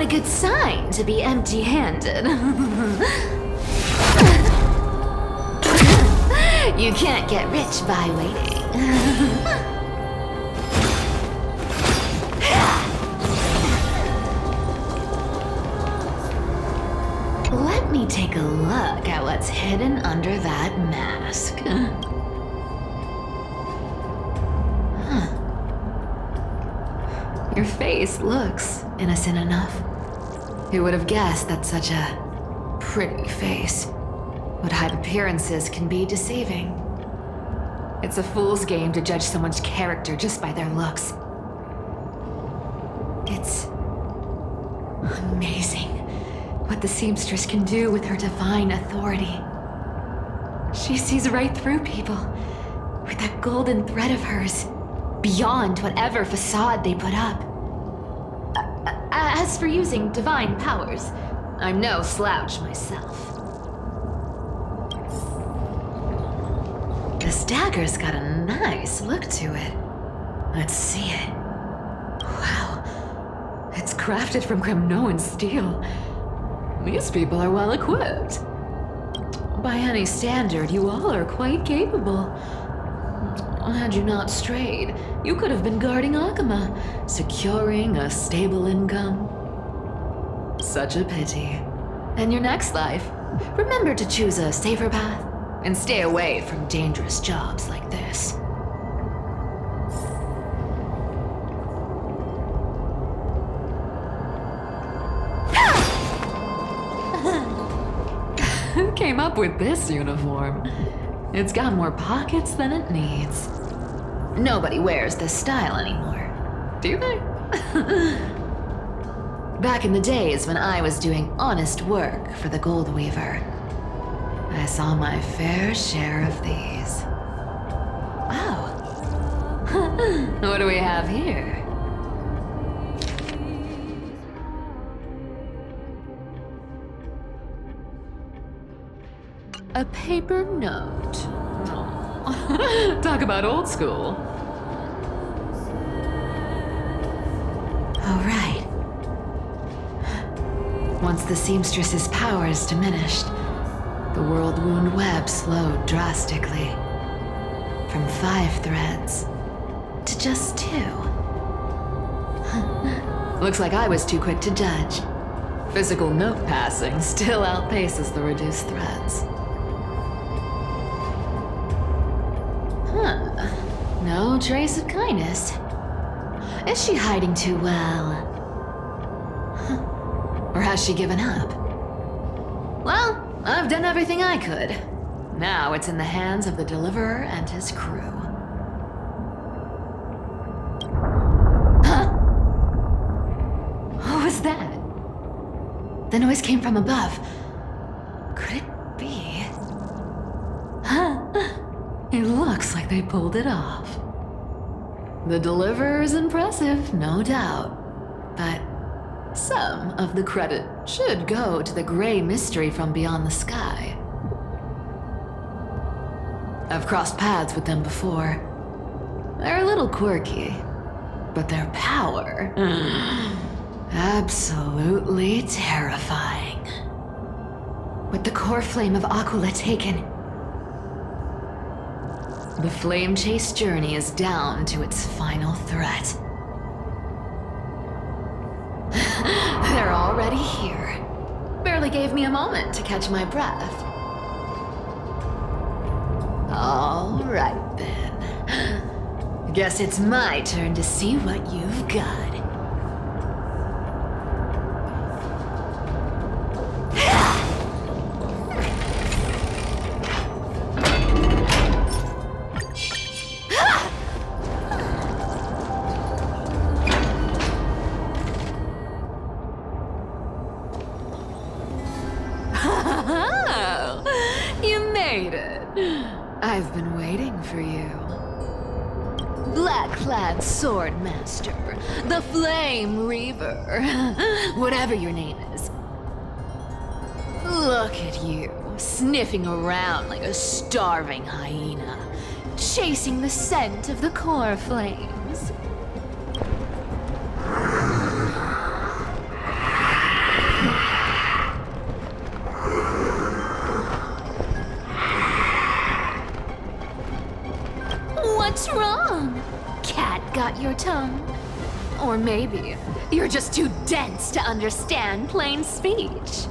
a good sign to be empty-handed. You can't get rich by waiting. Let me take a look at what's hidden under that mask. Your face looks innocent enough. Who would have guessed that such a pretty face would hide appearances can be deceiving? It's a fool's game to judge someone's character just by their looks. It's amazing what the seamstress can do with her divine authority. She sees right through people with that golden thread of hers, beyond whatever facade they put up. As for using divine powers, I'm no slouch myself. This dagger's got a nice look to it. Let's see it. Wow, it's crafted from Kremnoan steel. These people are well equipped. By any standard, you all are quite capable. Had you not strayed, you could have been guarding Akama, securing a stable income. Such a pity. In your next life, remember to choose a safer path and stay away from dangerous jobs like this. Who came up with this uniform? It's got more pockets than it needs. Nobody wears this style anymore, do they? Back in the days when I was doing honest work for the Gold Weaver, I saw my fair share of these. Oh. What do we have here? A paper note. Oh. Talk about old school. All right. Once the seamstress's powers diminished, the world wound web slowed drastically. From 5 threads to just 2. Looks like I was too quick to judge. Physical note passing still outpaces the reduced threads. No trace of kindness. Is she hiding too well? Or has she given up? Well, I've done everything I could. Now it's in the hands of the Deliverer and his crew. Huh? What was that? The noise came from above. Could it be? Huh? It looks like they pulled it off. The Deliverer is impressive, no doubt. But some of the credit should go to the gray mystery from beyond the sky. I've crossed paths with them before. They're a little quirky, but their power... absolutely terrifying. With the core flame of Aquila taken, the flame chase journey is down to its final threat. They're already here. Barely gave me a moment to catch my breath. All right then. Guess it's my turn to see what you've got. I've been waiting for you. Black-clad sword master, the Flame Reaver, whatever your name is. Look at you, sniffing around like a starving hyena, chasing the scent of the core flames. What's wrong? Cat got your tongue? Or maybe you're just too dense to understand plain speech.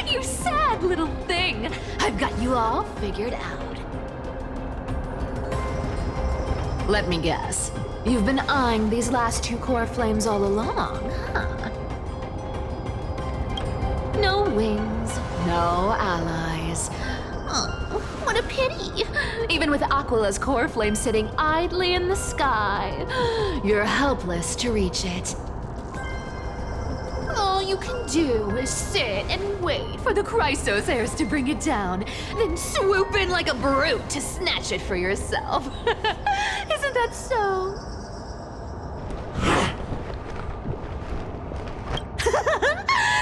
You sad little thing! I've got you all figured out. Let me guess. You've been eyeing these last two core flames all along, huh? No wings, no allies. Oh, what a pity. Even with Aquila's core flame sitting idly in the sky, you're helpless to reach it. All you can do is sit and wait for the Chrysos heirs to bring it down, then swoop in like a brute to snatch it for yourself. Isn't that so?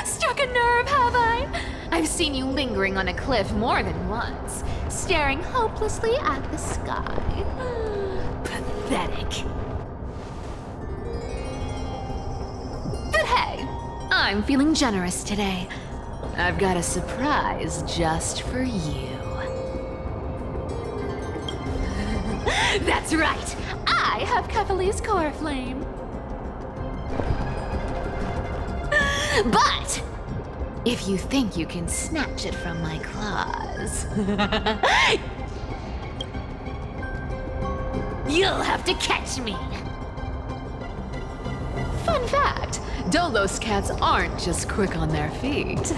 Struck a nerve, have I? I've seen you lingering on a cliff more than once, staring hopelessly at the sky. Pathetic. But hey, I'm feeling generous today. I've got a surprise just for you. That's right! I have Kephales's core flame. But if you think you can snatch it from my claws, you'll have to catch me. Fun fact, Dolos cats aren't just quick on their feet.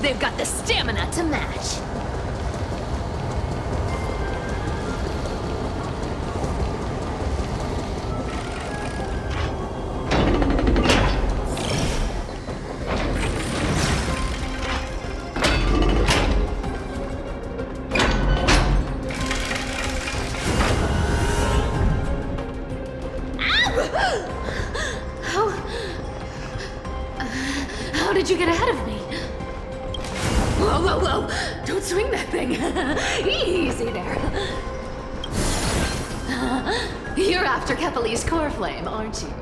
They've got the stamina to match. How did you get ahead of me? Whoa, whoa, whoa! Don't swing that thing! Easy there. You're after Kephales's core flame, aren't you?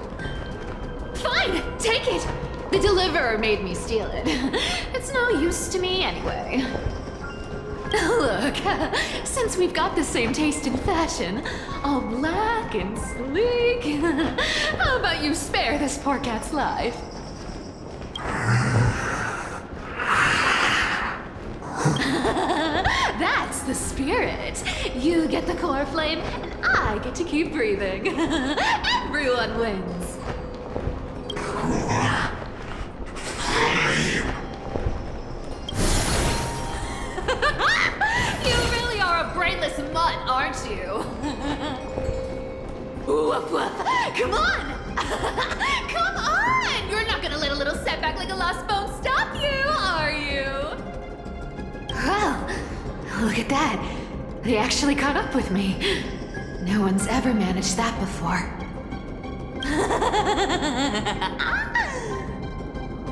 Fine, take it! The deliverer made me steal it. It's no use to me anyway. Look, since we've got the same taste in fashion, all black and sleek, how about you spare this poor cat's life? That's the spirit. You get the core flame, and I get to keep breathing. Everyone wins. You really are a brainless mutt, aren't you? Woof woof. Come on! Come on! You're not gonna let a little setback like a lost bone stop you, are you? Well, look at that. They actually caught up with me. No one's ever managed that before.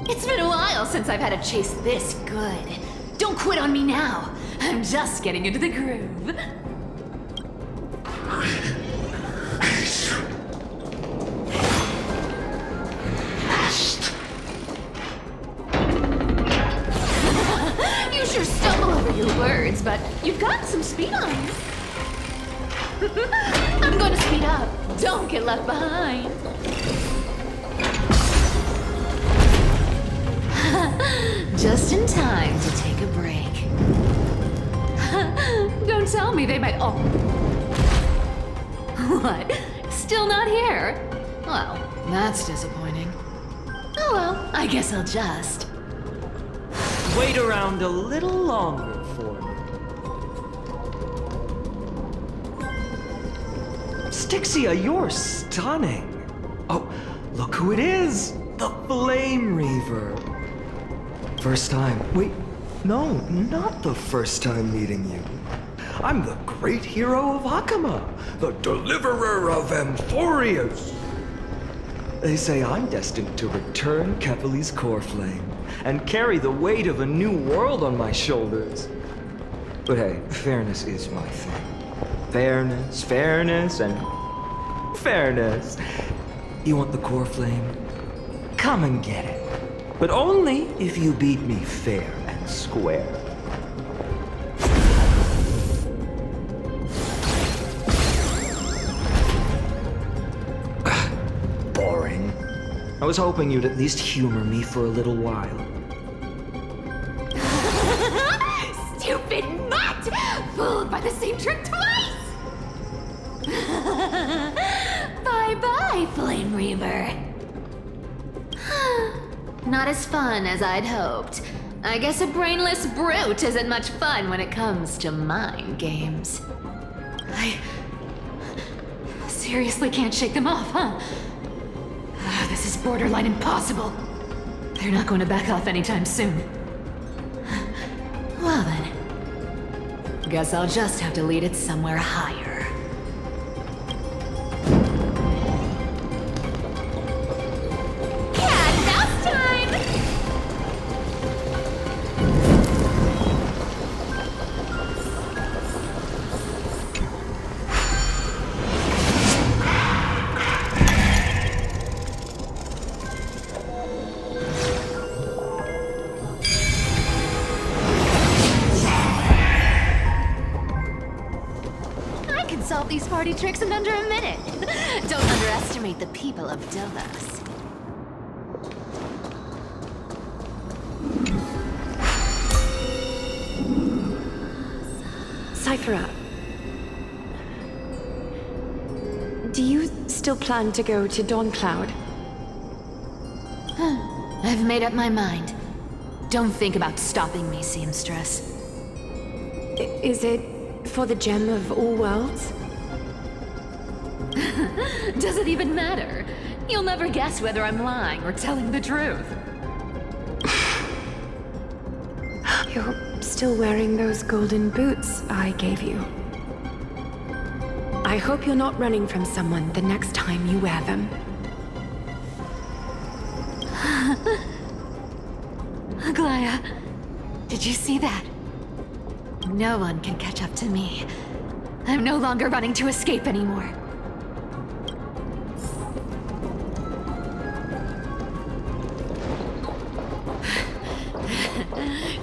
It's been a while since I've had a chase this good. Don't quit on me now. I'm just getting into the groove. You sure stumble over your words, but you've got some speed on you. I'm going to speed up. Don't get left behind. Just in time to take a break. Don't tell me they might. Oh. What? Still not here? Well, that's disappointing. Oh well, I guess I'll just. Wait around a little longer for me. Styxia, you're stunning. Oh, look who it is! The Flame Reaver. First time. Wait, no, not the first time meeting you. I'm the great hero of Hakama, the deliverer of Amphoreus. They say I'm destined to return Kepali's core flame and carry the weight of a new world on my shoulders. But hey, fairness is my thing. Fairness, and fairness. You want the core flame? Come and get it. But only if you beat me fair and square. Boring. I was hoping you'd at least humor me for a little while. Stupid mutt! Fooled by the same trick twice! Bye-bye, Flame Reaver. Not as fun as I'd hoped. I guess a brainless brute isn't much fun when it comes to mind games. I seriously can't shake them off, huh? This is borderline impossible. They're not going to back off anytime soon. Well then, guess I'll just have to lead it somewhere higher. Solve these party tricks in under a minute. Don't underestimate the people of Delos. Cipher, do you still plan to go to Dawn Cloud? I've made up my mind. Don't think about stopping me, seamstress. Is it for the gem of all worlds? Does it even matter? You'll never guess whether I'm lying or telling the truth. You're still wearing those golden boots I gave you. I hope you're not running from someone the next time you wear them. Aglaya, did you see that? No one can catch up to me. I'm no longer running to escape anymore.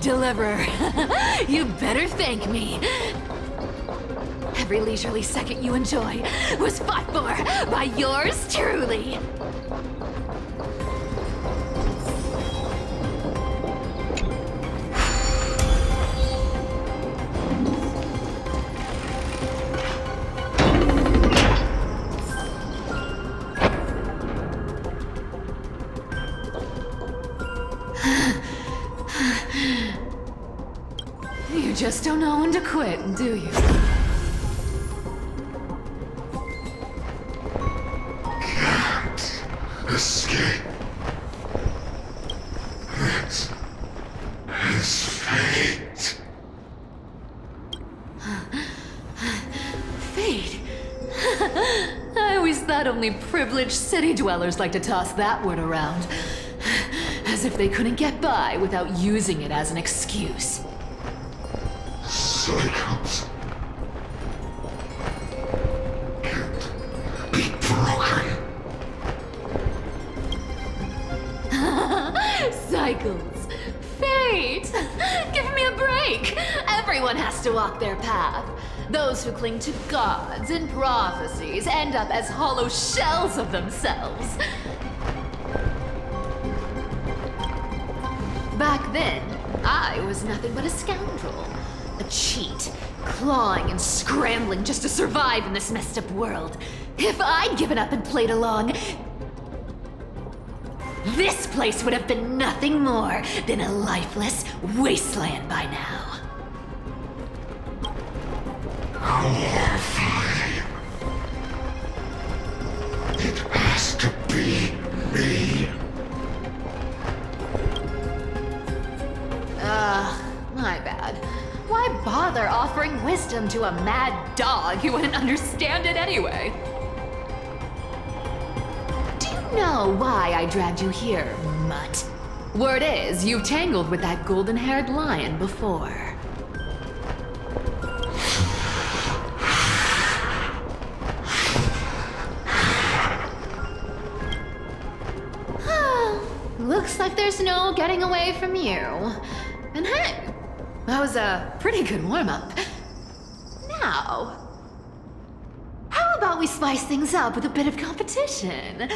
Deliverer, you better thank me. Every leisurely second you enjoy was fought for by yours truly. You just don't know when to quit, do you? Can't escape. It is fate. Fate? I always thought only privileged city dwellers like to toss that word around. As if they couldn't get by without using it as an excuse. Cycles can't be broken. Cycles. Fate! Give me a break! Everyone has to walk their path. Those who cling to gods and prophecies end up as hollow shells of themselves. Back then, I was nothing but a scoundrel. A cheat, clawing and scrambling just to survive in this messed up world. If I'd given up and played along, this place would have been nothing more than a lifeless wasteland by now. Horrifying. It has to be me. My bad. Why bother offering wisdom to a mad dog who wouldn't understand it anyway? Do you don't know why I dragged you here, mutt. Word is, you've tangled with that golden-haired lion before. Looks like there's no getting away from you. And hey, that was a pretty good warm-up. Now, how about we spice things up with a bit of competition?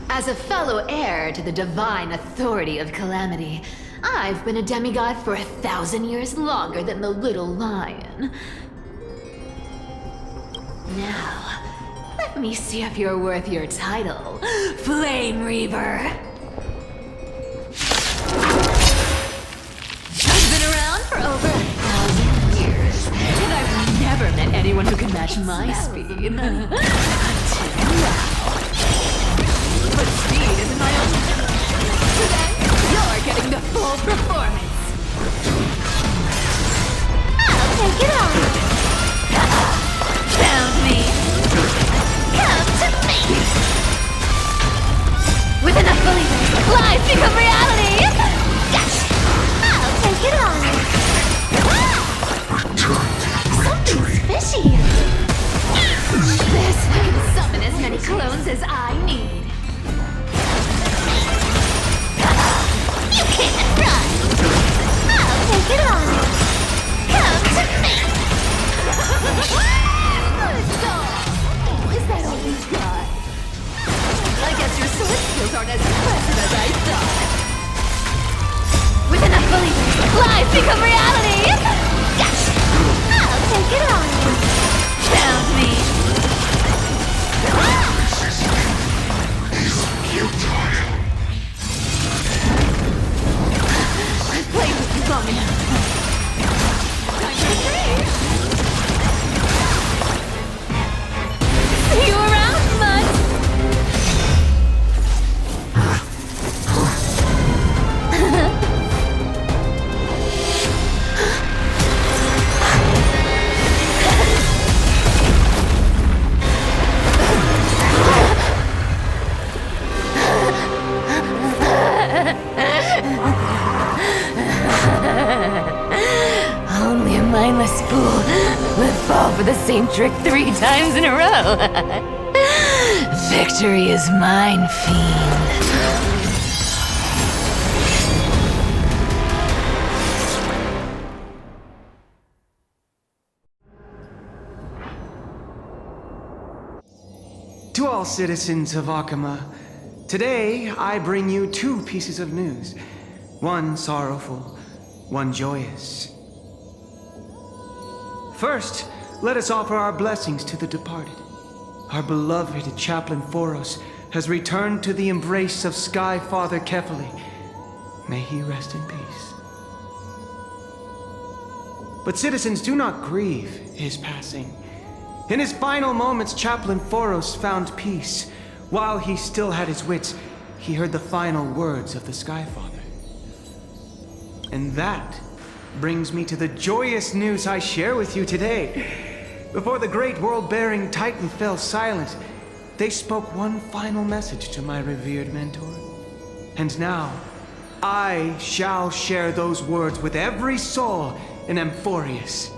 As a fellow heir to the divine authority of Calamity, I've been a demigod for 1,000 years longer than the little lion. Now, let me see if you're worth your title, Flame Reaver. I've been around for over 1,000 years, and I've never met anyone who can match my speed. Until now. But speed isn't my only limit. Today, you're getting the full performance. I'll take it on. Found me. Come to me. With enough believers, lies become reality. Gotcha. I'll take it on. Something's fishy. This can summon as many clones as I need. You can't run! I'll take it on! Come to me! Good dog! Is that all you've got? I guess your sword skills aren't as impressive as I thought. With enough believers, lies become reality! Gotcha! I'll take it on! Found me! I've played with you long enough. Time to free! See you around, Mutt! Only a mindless fool would fall for the same trick 3 times in a row. Victory is mine, fiend. To all citizens of Akama, today I bring you 2 pieces of news. One sorrowful, one joyous. First, let us offer our blessings to the departed. Our beloved Chaplain Phoros has returned to the embrace of Sky Father Kefali. May he rest in peace. But citizens, do not grieve his passing. In his final moments, Chaplain Phoros found peace. While he still had his wits, he heard the final words of the Sky Father. And that brings me to the joyous news I share with you today. Before the great world-bearing Titan fell silent, they spoke one final message to my revered mentor. And now, I shall share those words with every soul in Amphoreus.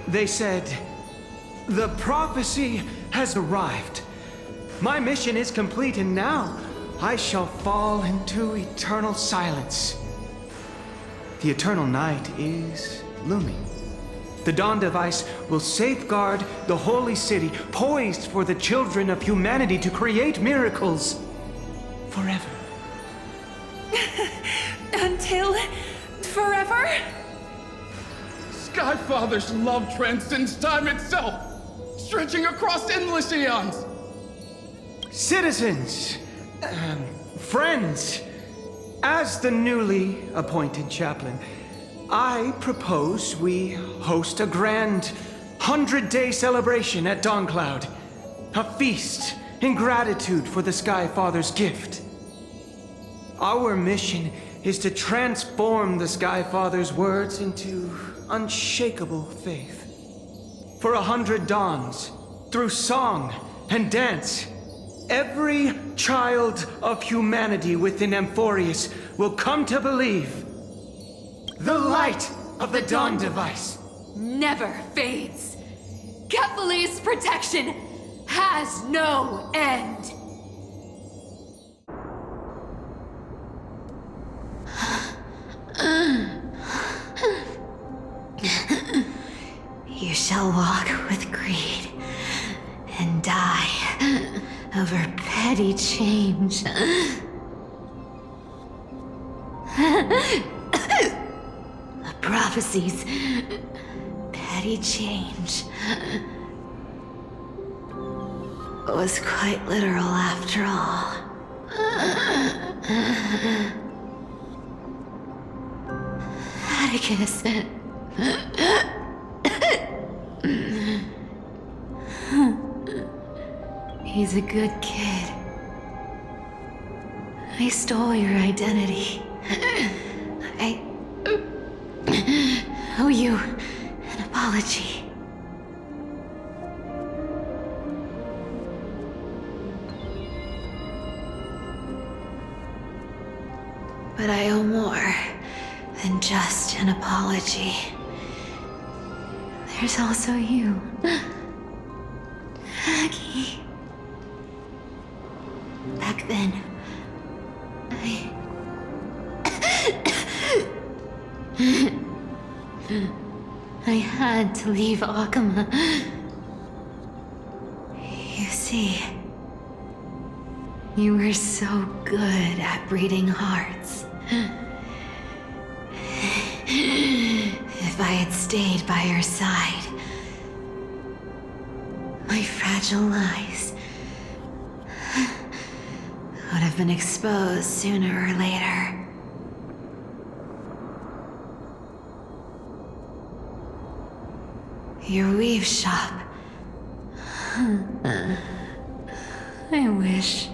They said, "The prophecy has arrived. My mission is complete, and now I shall fall into eternal silence. The eternal night is looming. The dawn device will safeguard the holy city, poised for the children of humanity to create miracles forever." Until forever? Skyfather's love transcends time itself, stretching across endless eons. Citizens, friends, as the newly appointed chaplain, I propose we host a grand 100-day celebration at Dawncloud. A feast in gratitude for the Sky Father's gift. Our mission is to transform the Sky Father's words into unshakable faith. For 100 dawns, through song and dance, Every child of humanity within Amphoreus will come to believe the light of the Dawn device never fades. Kephales's protection has no end. You shall walk with greed and die over petty change. The prophecies, petty change, was quite literal after all. Atticus. He's a good kid. I stole your identity. I owe you an apology. But I owe more than just an apology. There's also you, Aggie. Back then, I had to leave Akama. You see, you were so good at reading hearts. If I had stayed by your side, my fragile lies would have been exposed sooner or later. Your weave shop. I wish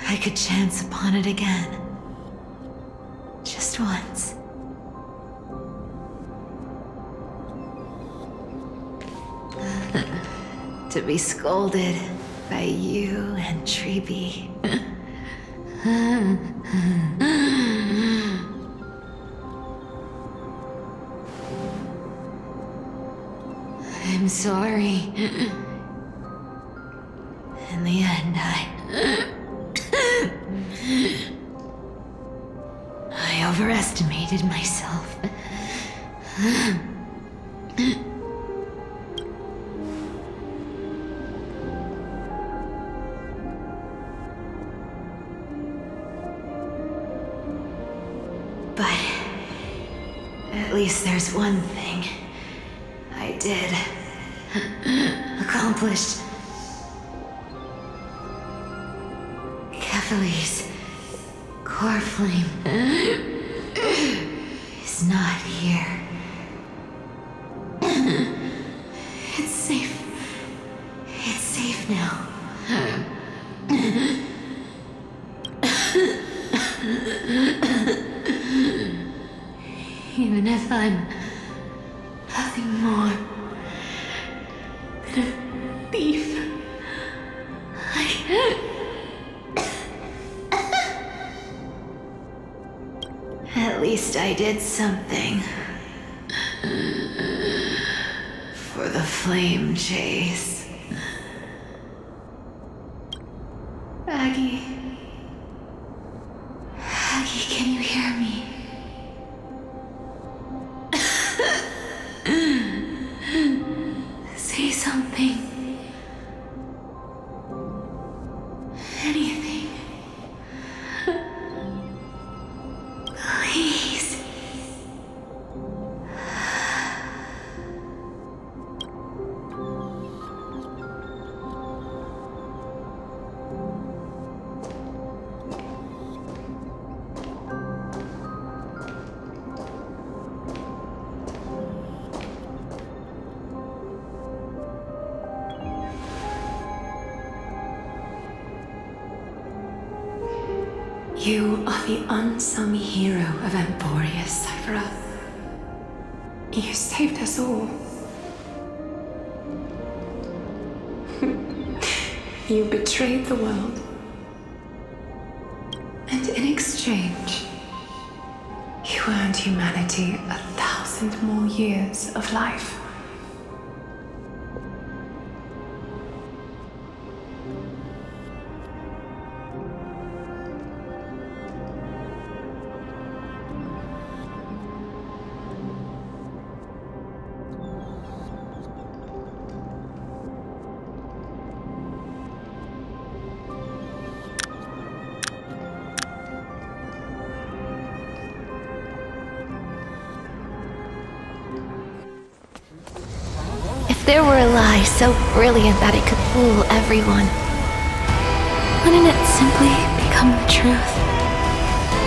I could chance upon it again. Just once. To be scolded by you and Treeby. I'm sorry. In the end, I overestimated myself. But at least there's one thing I did accomplish. Kephales's core flame is not here. It's safe. It's safe now. Even if I'm nothing more than a thief, at least I did something for the flame chase. Aggie, can you hear me? Say something. Anything. Please. You are the unsung hero of Amphoreus, Cipher. You saved us all. You betrayed the world. And in exchange, you earned humanity 1,000 more years of life. There were a lie so brilliant that it could fool everyone. Wouldn't it simply become the truth?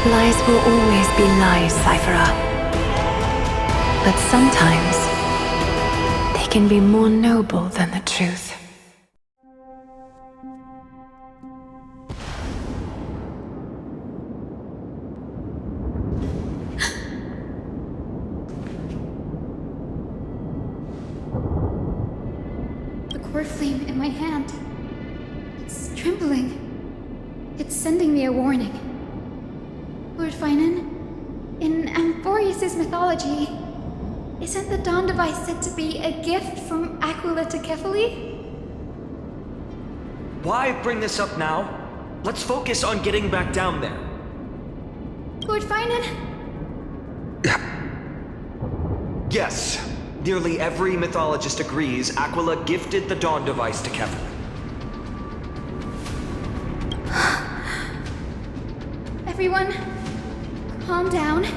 Lies will always be lies, Cipher. But sometimes, they can be more noble than the truth. Core flame in my hand. It's trembling. It's sending me a warning. Lord Phainon, in Amphoreus' mythology, isn't the Dawn device said to be a gift from Aquila to Kefali? Why bring this up now? Let's focus on getting back down there. Lord Phainon? Yes. Nearly every mythologist agrees Aquila gifted the Dawn device to Kefali. Everyone, calm down.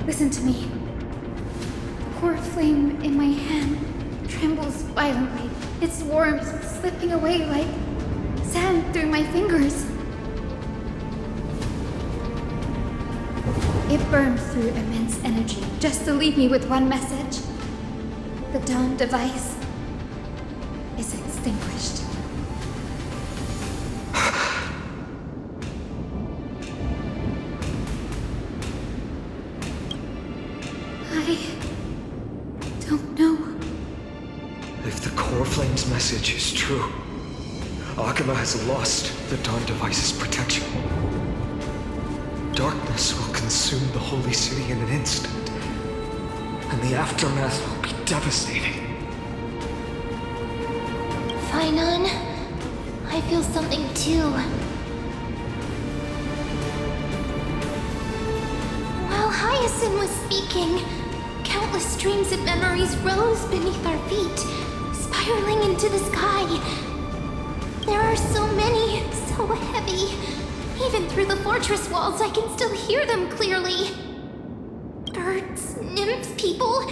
Listen to me. The core flame in my hand trembles violently, its warmth slipping away like sand through my fingers. It burned through immense energy just to leave me with one message. The Dawn device is extinguished. I don't know. If the core flame's message is true, Aquila has lost the Dawn device's protection. Darkness will consume the holy city in an instant, and the aftermath will be devastating. Phainon, I feel something too. While Hyacinth was speaking, countless streams of memories rose beneath our feet, spiraling into the sky. There are so many, so heavy. Even through the fortress walls, I can still hear them clearly. Birds, nymphs, people,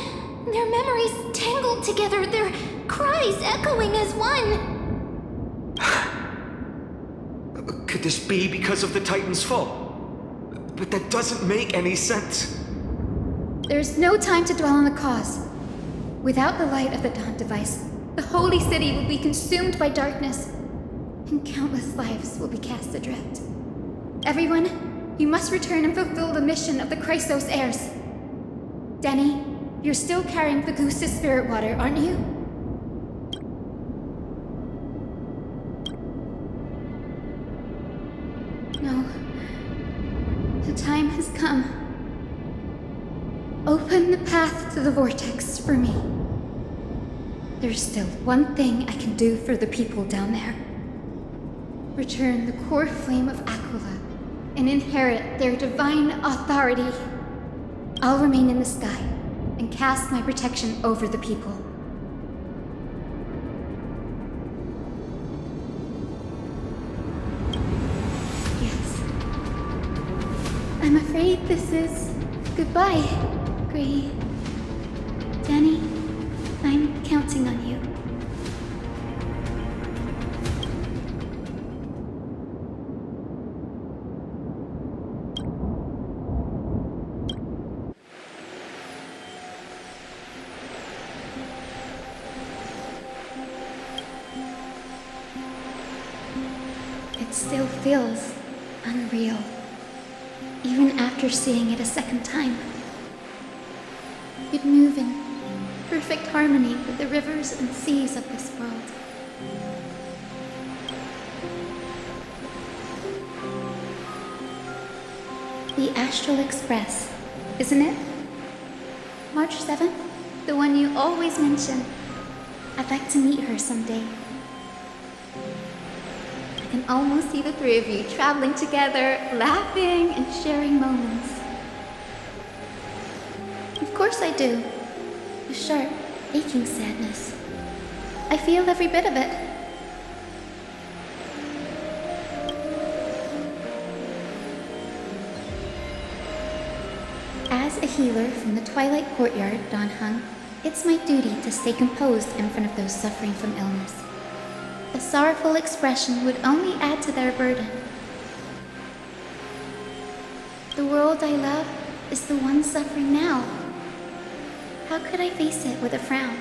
their memories tangled together, their cries echoing as one. Could this be because of the Titan's fall? But that doesn't make any sense. There's no time to dwell on the cause. Without the light of the Dawn device, the holy city will be consumed by darkness, and countless lives will be cast adrift. Everyone, you must return and fulfill the mission of the Chrysos heirs. Denny, you're still carrying the goose's spirit water, aren't you? No. The time has come. Open the path to the vortex for me. There's still one thing I can do for the people down there. Return the core flame of Aquila and inherit their divine authority. I'll remain in the sky and cast my protection over the people. Yes. I'm afraid this is goodbye, Gray. Danny, I'm counting on you. It still feels unreal, even after seeing it a second time. You'd move in perfect harmony with the rivers and seas of this world. The Astral Express, isn't it? March 7th? The one you always mention. I'd like to meet her someday. I can almost see the three of you traveling together, laughing and sharing moments. Of course I do. A sharp, aching sadness. I feel every bit of it. As a healer from the Twilight Courtyard, Don Hung, it's my duty to stay composed in front of those suffering from illness. A sorrowful expression would only add to their burden. The world I love is the one suffering now. How could I face it with a frown?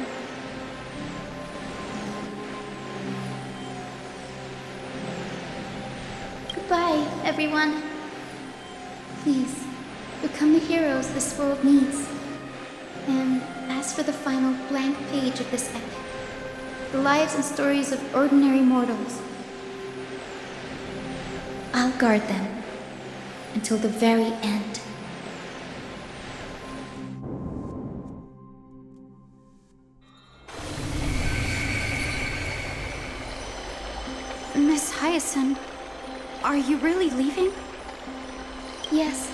Goodbye, everyone. Please, become the heroes this world needs. And as for the final blank page of this epic, the lives and stories of ordinary mortals, I'll guard them until the very end. Miss Hyacinth, are you really leaving? Yes,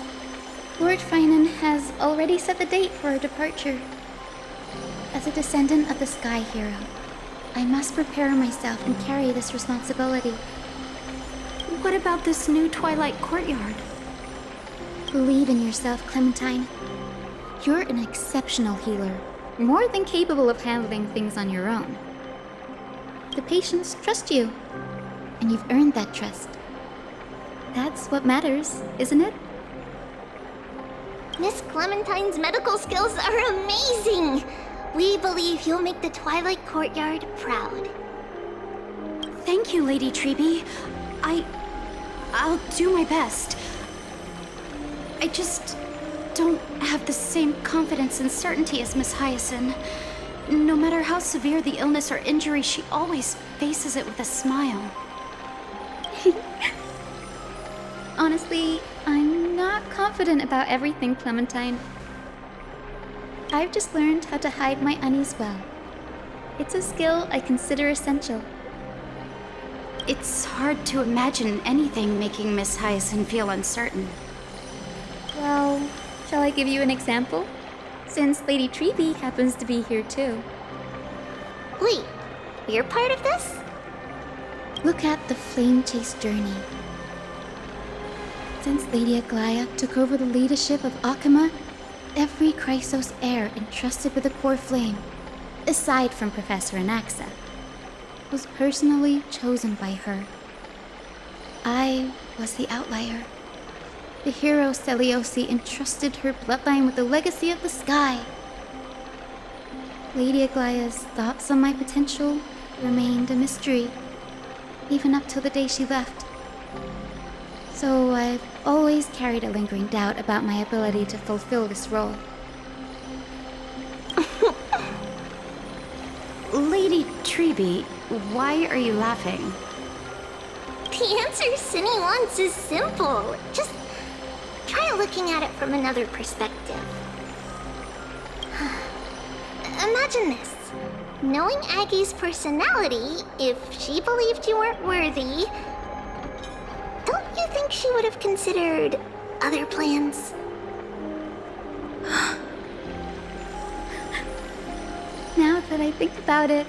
Lord Phainon has already set the date for our departure. As a descendant of the Sky Hero, I must prepare myself and carry this responsibility. What about this new Twilight Courtyard? Believe in yourself, Clementine. You're an exceptional healer, more than capable of handling things on your own. The patients trust you, and you've earned that trust. That's what matters, isn't it? Miss Clementine's medical skills are amazing! We believe you'll make the Twilight Courtyard proud. Thank you, Lady Treby. I'll do my best. I just don't have the same confidence and certainty as Miss Hyacinth. No matter how severe the illness or injury, she always faces it with a smile. Honestly, I'm not confident about everything, Clementine. I've just learned how to hide my unease well. It's a skill I consider essential. It's hard to imagine anything making Miss Hyacinth feel uncertain. Well, shall I give you an example? Since Lady Treby happens to be here too. Wait, you're part of this? Look at the Flame Chase journey. Since Lady Aglaia took over the leadership of Akama, every Chrysos heir entrusted with the core flame, aside from Professor Anaxa, was personally chosen by her. I was the outlier. The hero Celiosi entrusted her bloodline with the legacy of the sky. Lady Aglaia's thoughts on my potential remained a mystery, even up till the day she left. So I've always carried a lingering doubt about my ability to fulfill this role. Lady Treby, why are you laughing? The answer Cindy wants is simple. Just try looking at it from another perspective. Imagine this. Knowing Aggie's personality, if she believed you weren't worthy, don't you think she would have considered other plans? Now that I think about it,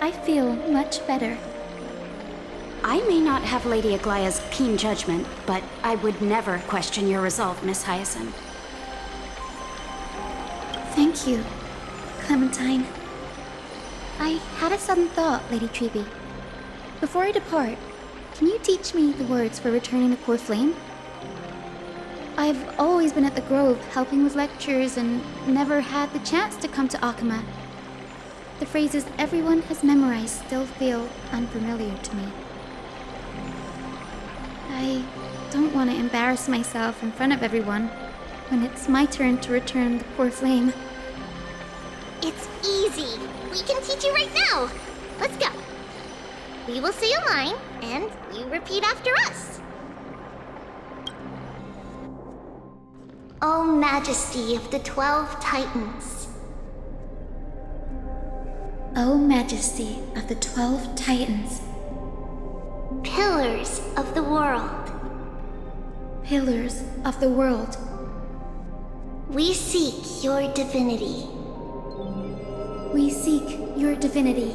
I feel much better. I may not have Lady Aglaia's keen judgment, but I would never question your resolve, Miss Hyacinth. Thank you, Clementine. I had a sudden thought, Lady Treby. Before I depart, can you teach me the words for returning the core flame? I've always been at the Grove helping with lectures and never had the chance to come to Akama. The phrases everyone has memorized still feel unfamiliar to me. I don't want to embarrass myself in front of everyone when it's my turn to return the core flame. It's easy. We can teach you right now. Let's go. We will say a line, and you repeat after us. O Majesty of the 12 Titans. O Majesty of the 12 Titans. Pillars of the world. Pillars of the world. We seek your divinity. We seek your divinity.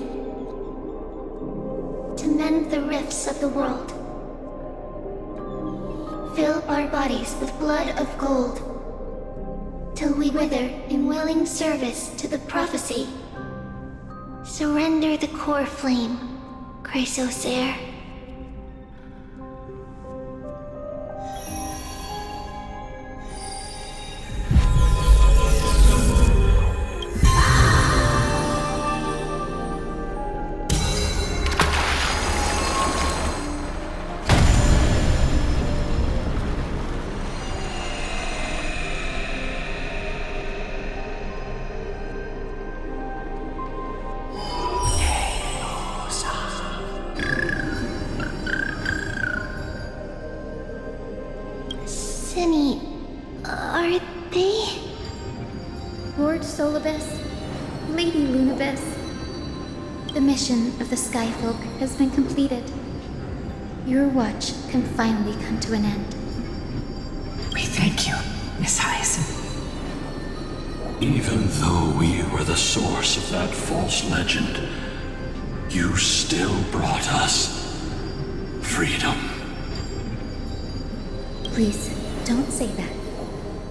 To mend the rifts of the world. Fill our bodies with blood of gold, till we wither in willing service to the prophecy. Surrender the core flame, Chrysosair. Are they? Lord Solibus, Lady Lunibus, the mission of the Skyfolk has been completed. Your watch can finally come to an end. We thank you, Miss Hyacinth. Even though we were the source of that false legend, you still brought us freedom. Please, don't say that.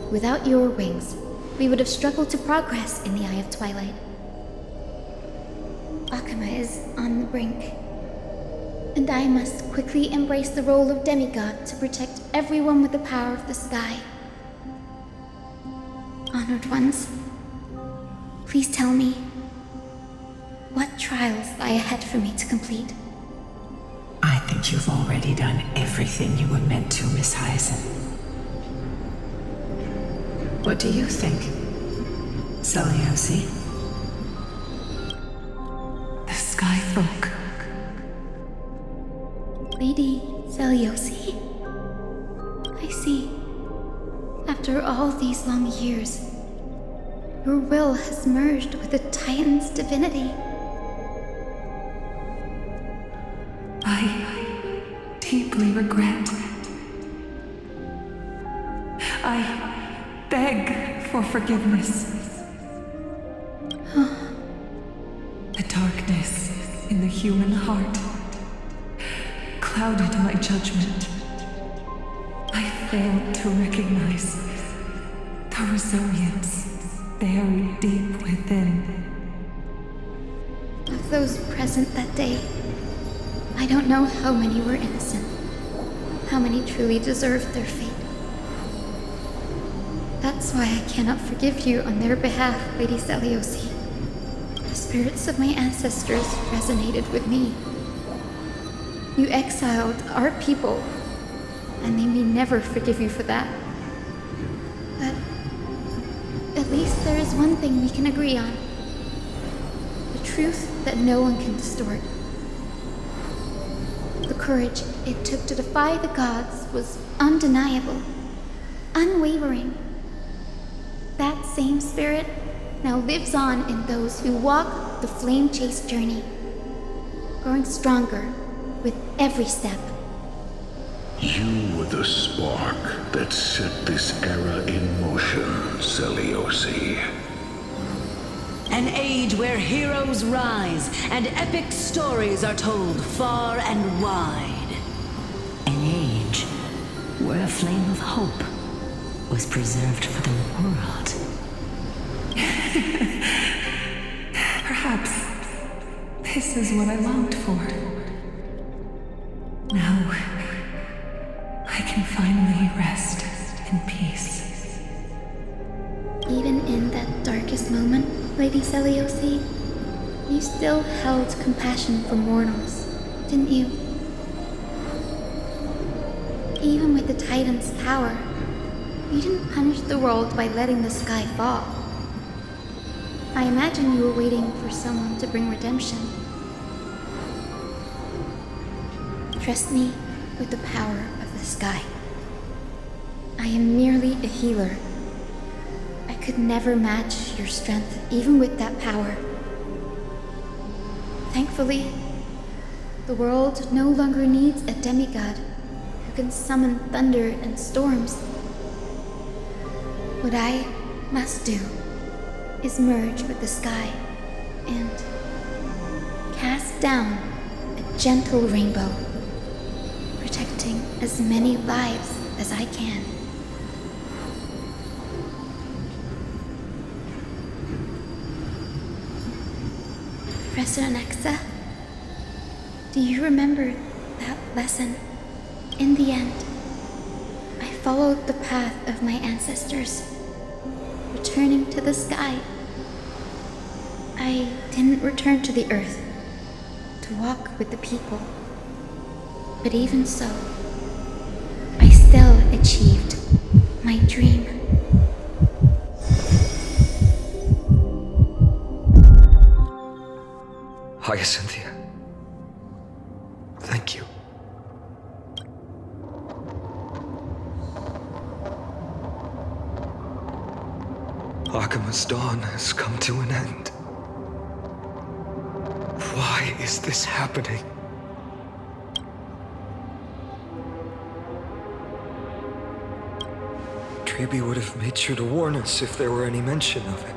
Without your wings, we would have struggled to progress in the Eye of Twilight. Akama is on the brink, and I must quickly embrace the role of demigod to protect everyone with the power of the sky. Honored ones, please tell me, what trials lie ahead for me to complete? I think you've already done everything you were meant to, Miss Hyacinth. What do you think, Celiosi? The Skyfolk. Lady Celiosi? I see. After all these long years, your will has merged with the Titan's divinity. I deeply regret. I beg for forgiveness. The darkness in the human heart clouded my judgment. I failed to recognize the resilience buried deep within. Of those present that day, I don't know how many were innocent, how many truly deserved their fate. That's why I cannot forgive you on their behalf, Lady Celiosi. The spirits of my ancestors resonated with me. You exiled our people, and they may never forgive you for that. But at least there is one thing we can agree on. The truth that no one can distort. The courage it took to defy the gods was undeniable, unwavering. That same spirit now lives on in those who walk the flame-chased journey, growing stronger with every step. You were the spark that set this era in motion, Celiosi. An age where heroes rise and epic stories are told far and wide. An age where a flame of hope was preserved for the world. Perhaps this is what I longed for. Now, I can finally rest in peace. Even in that darkest moment, Lady Celiosi, you still held compassion for mortals, didn't you? Even with the Titan's power, you didn't punish the world by letting the sky fall. I imagine you were waiting for someone to bring redemption. Trust me with the power of the sky. I am merely a healer, could never match your strength, even with that power. Thankfully, the world no longer needs a demigod who can summon thunder and storms. What I must do is merge with the sky and cast down a gentle rainbow, protecting as many lives as I can. Professor Anaxa, do you remember that lesson? In the end, I followed the path of my ancestors, returning to the sky. I didn't return to the earth to walk with the people, but even so, I still achieved my dream. Hyacinthia. Thank you. Akima's dawn has come to an end. Why is this happening? Treby would have made sure to warn us if there were any mention of it.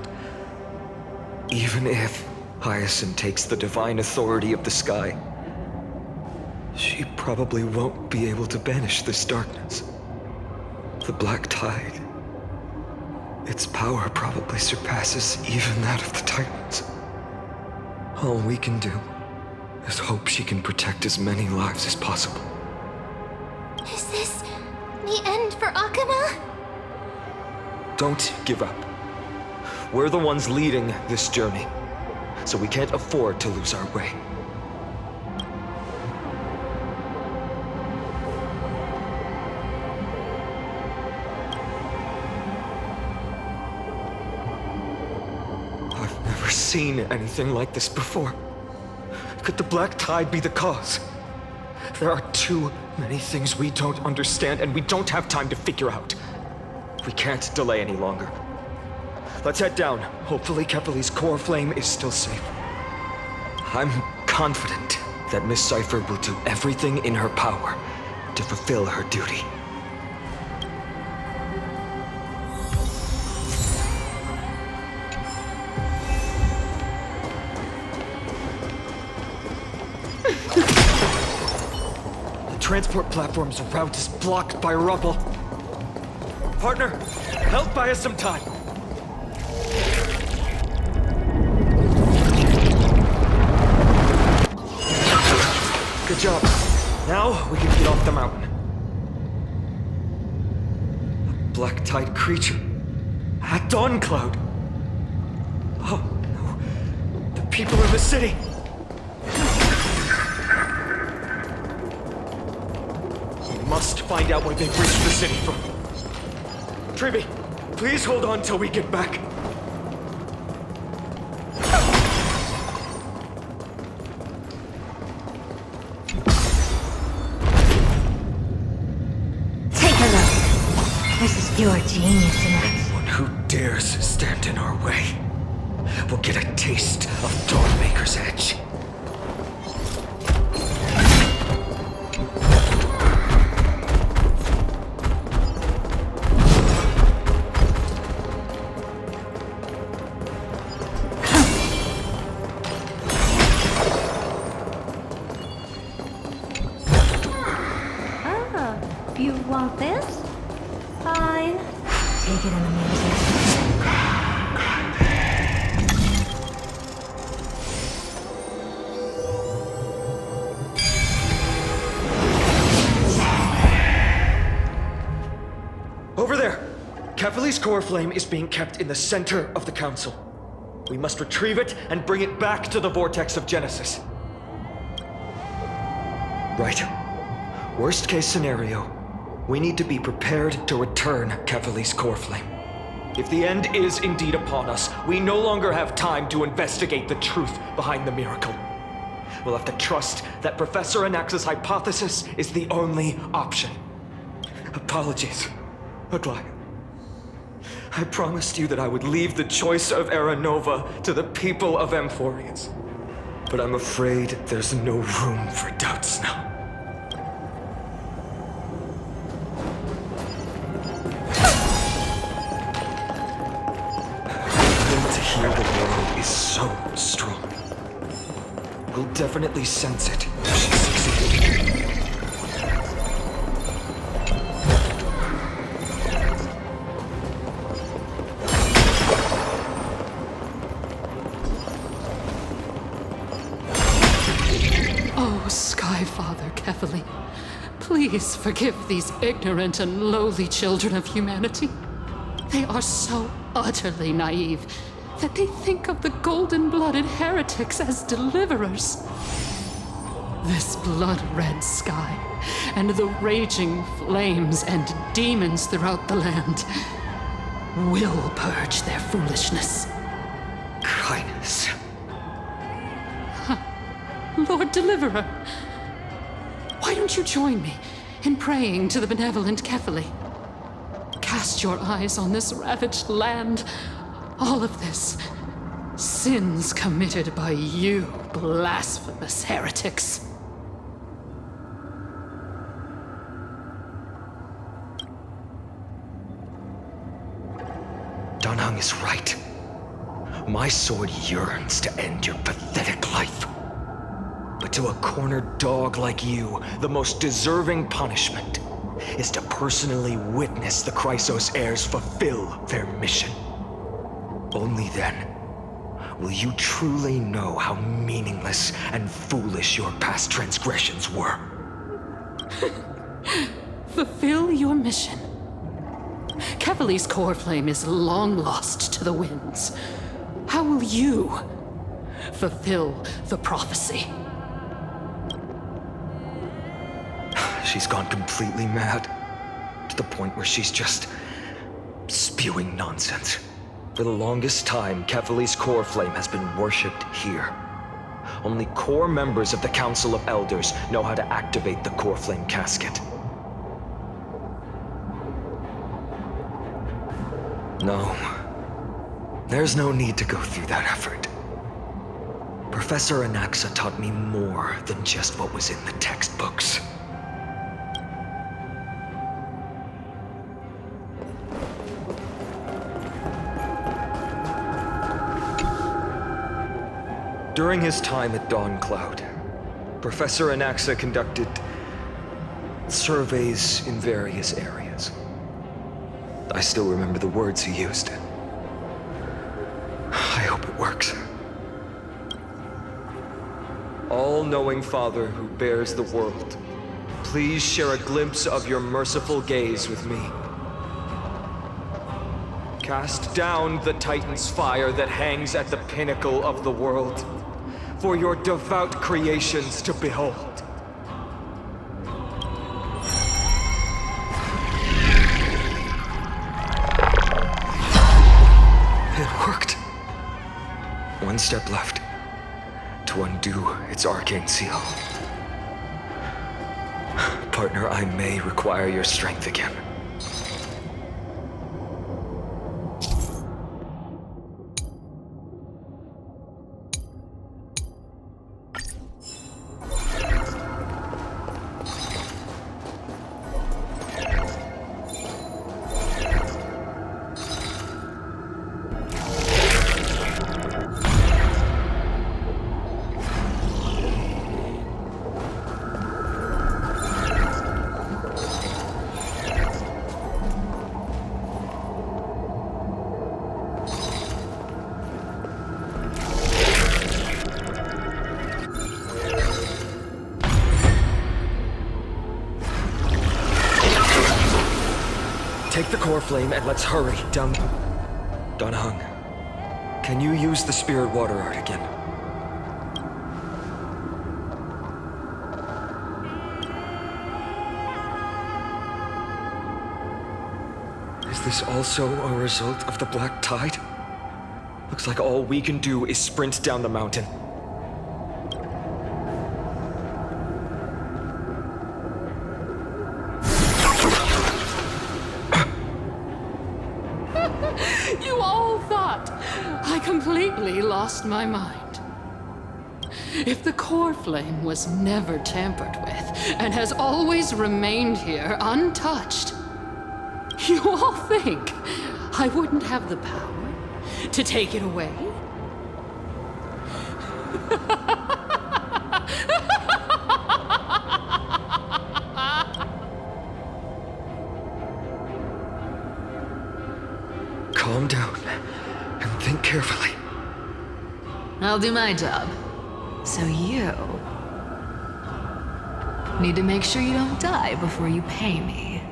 Even if Hyacinth takes the divine authority of the sky, she probably won't be able to banish this darkness. The Black Tide. Its power probably surpasses even that of the Titans. All we can do is hope she can protect as many lives as possible. Is this the end for Akuma? Don't give up. We're the ones leading this journey, so we can't afford to lose our way. I've never seen anything like this before. Could the Black Tide be the cause? There are too many things we don't understand, and we don't have time to figure out. We can't delay any longer. Let's head down. Hopefully Kepali's core flame is still safe. I'm confident that Miss Cipher will do everything in her power to fulfill her duty. The transport platform's route is blocked by rubble. Partner, help buy us some time. Good job. Now we can get off the mountain. A Black Tide creature. A dawn cloud. Oh no. The people in the city. We must find out where they've reached the city from. Treby, please hold on till we get back. Take a look. This is pure genius in action. Anyone who dares stand in our way will get a taste of Dawnmaker's edge. You want this? Fine. Take it in the music. Over there! Kepali's core flame is being kept in the center of the council. We must retrieve it and bring it back to the vortex of Genesis. Right. Worst case scenario, we need to be prepared to return Kepali's core flame. If the end is indeed upon us, we no longer have time to investigate the truth behind the miracle. We'll have to trust that Professor Anaxa's hypothesis is the only option. Apologies, Aglaia. I promised you that I would leave the choice of Aranova to the people of Amphoreus. But I'm afraid there's no room for doubts now. To heal the world is so strong. We'll definitely sense it if she succeeds. Oh, Sky Father Kefali, please forgive these ignorant and lowly children of humanity. They are so utterly naive that they think of the golden-blooded heretics as deliverers. This blood-red sky and the raging flames and demons throughout the land will purge their foolishness. Kindness. Lord Deliverer, why don't you join me in praying to the benevolent Kefali? Cast your eyes on this ravaged land. All of this, sins committed by you, blasphemous heretics. Danhang is right. My sword yearns to end your pathetic life. But to a cornered dog like you, the most deserving punishment is to personally witness the Chrysos heirs fulfill their mission. Only then will you truly know how meaningless and foolish your past transgressions were. Fulfill your mission. Kefali's core flame is long lost to the winds. How will you fulfill the prophecy? She's gone completely mad, to the point where she's just spewing nonsense. For the longest time, Kefali's core flame has been worshipped here. Only core members of the Council of Elders know how to activate the core flame casket. No, there's no need to go through that effort. Professor Anaxa taught me more than just what was in the textbooks. During his time at Dawncloud, Professor Anaxa conducted surveys in various areas. I still remember the words he used. I hope it works. All-knowing Father who bears the world, please share a glimpse of your merciful gaze with me. Cast down the Titan's fire that hangs at the pinnacle of the world, for your devout creations to behold. It worked. One step left to undo its arcane seal. Partner, I may require your strength again. Take the core flame and let's hurry down. Danhang, can you use the spirit water art again? Is this also a result of the black tide? Looks like all we can do is sprint down the mountain. thought. I completely lost my mind. If the core flame was never tampered with and has always remained here untouched, you all think I wouldn't have the power to take it away? Calm down and think carefully. I'll do my job. So you need to make sure you don't die before you pay me.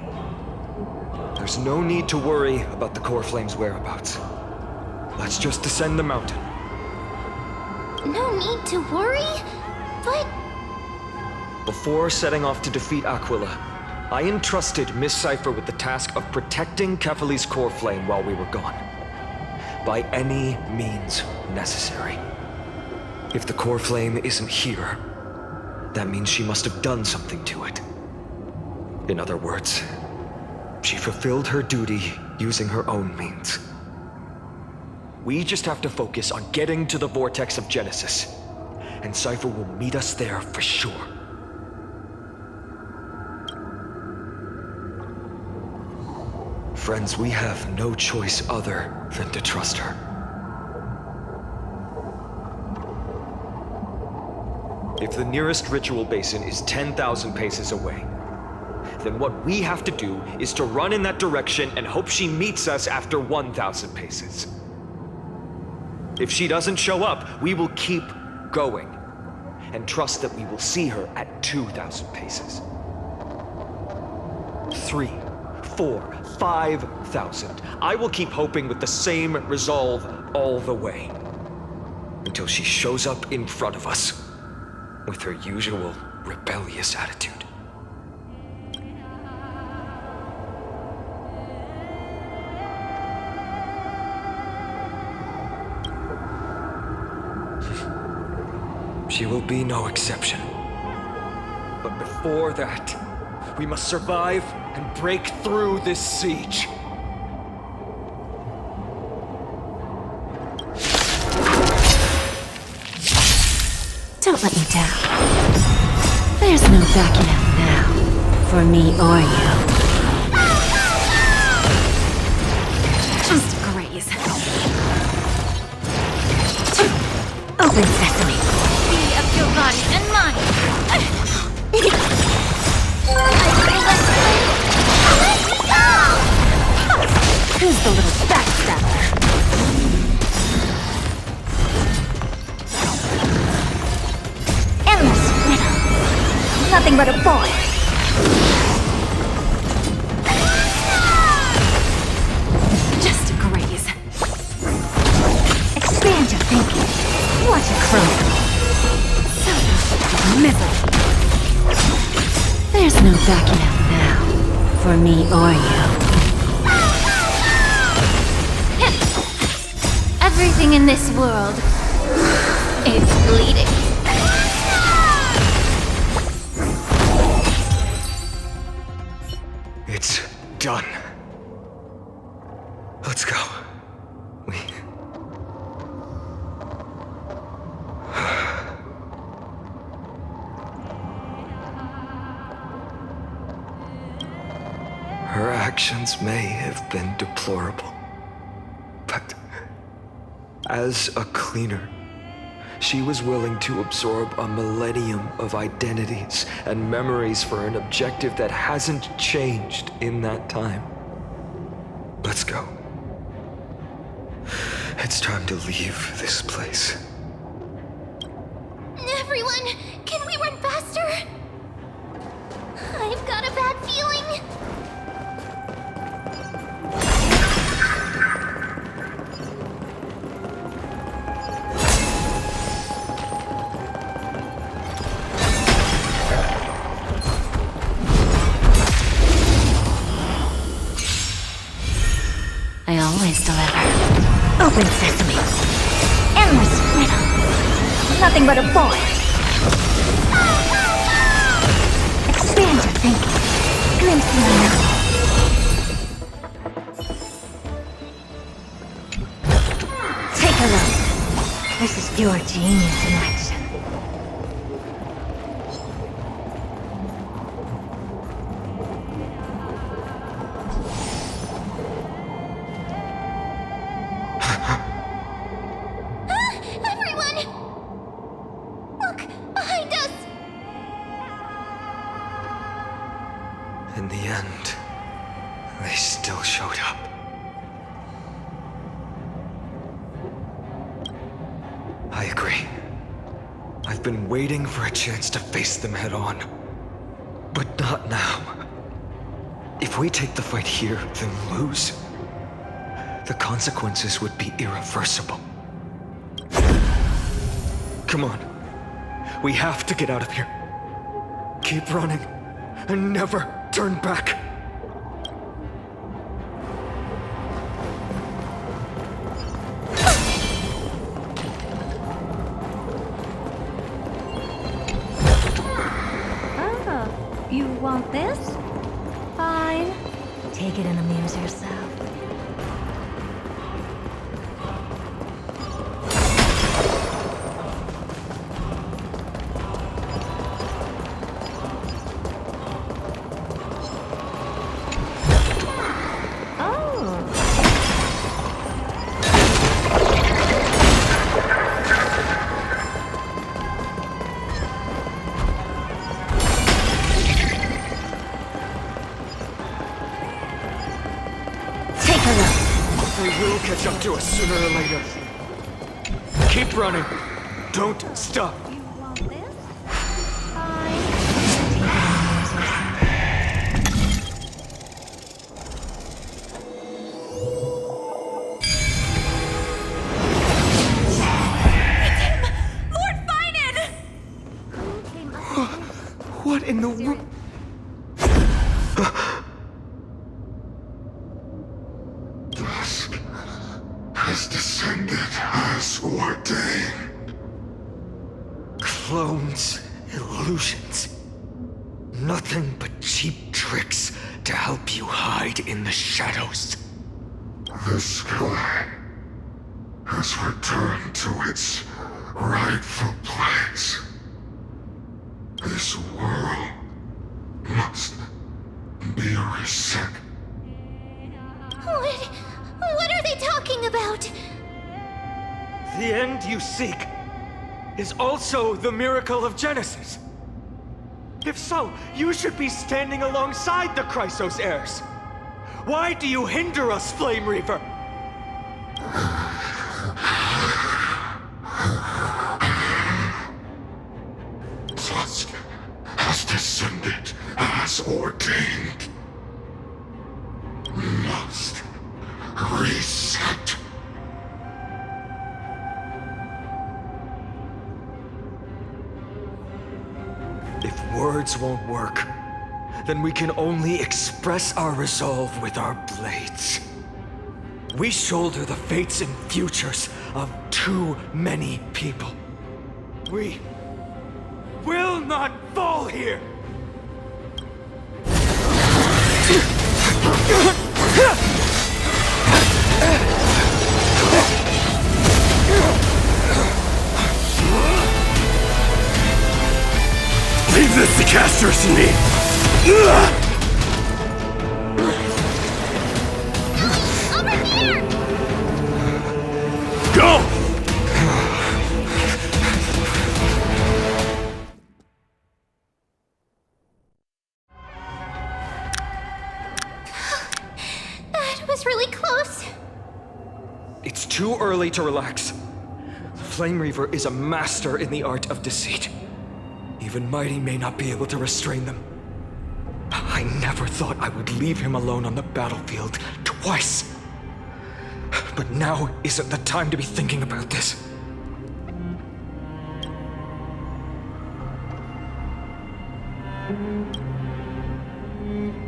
There's no need to worry about the core flame's whereabouts. Let's just descend the mountain. No need to worry, but... Before setting off to defeat Aquila, I entrusted Miss Cipher with the task of protecting Kefali's core flame while we were gone. By any means necessary. If the core flame isn't here, that means she must have done something to it. In other words, she fulfilled her duty using her own means. We just have to focus on getting to the vortex of Genesis, and Cipher will meet us there for sure. Friends, we have no choice other than to trust her. If the nearest ritual basin is 10,000 paces away, then what we have to do is to run in that direction and hope she meets us after 1,000 paces. If she doesn't show up, we will keep going and trust that we will see her at 2,000 paces. 3, 4, 5,000. I will keep hoping with the same resolve all the way until she shows up in front of us with her usual rebellious attitude. She will be no exception. But before that, we must survive and break through this siege. Don't let me down. There's no backing out now, for me or you. Just graze. Open sesame. Be of your body and mind. Who's the little backstabber? Endless riddle. Nothing but a boy. Just graze. Expand your thinking. What a crumb. So misery. There's no backing out now, for me or you. Everything in this world is bleeding. It's done. Let's go. Her actions may have been deplorable, but as a cleaner, she was willing to absorb a millennium of identities and memories for an objective that hasn't changed in that time. Let's go. It's time to leave this place. Everyone, can we run faster? I've got a bad feeling. I always deliver. Open sesame. Endless riddle. Nothing but a boy. Expand your thinking. Glimpse the unknown. Your genius in action. Everyone! Look, behind us! In the end, they still showed up. I agree. I've been waiting for a chance to face them head on. But not now. If we take the fight here, then lose, the consequences would be irreversible. Come on. We have to get out of here. Keep running, and never turn back. You want this? Fine. Take it and amuse yourself. They will catch up to us sooner or later. Keep running. Don't stop. You want this? Fine. What in the world? Dusk has descended as ordained. Clones, illusions. Nothing but cheap tricks to help you hide in the shadows. The sky has returned to its rightful place. This world must be reset. What are they talking about? The end you seek is also the miracle of Genesis. If so, you should be standing alongside the Chrysos heirs. Why do you hinder us, Flame Reaver? Dusk has descended as ordained. Must reset. If words won't work, then we can only express our resolve with our blades. We shoulder the fates and futures of too many people. We will not fall here! Leave this to Castorice and me! Over here! Go! That was really close. It's too early to relax. The Flame Reaver is a master in the art of deceit. Even Mighty may not be able to restrain them. I never thought I would leave him alone on the battlefield twice. But now isn't the time to be thinking about this.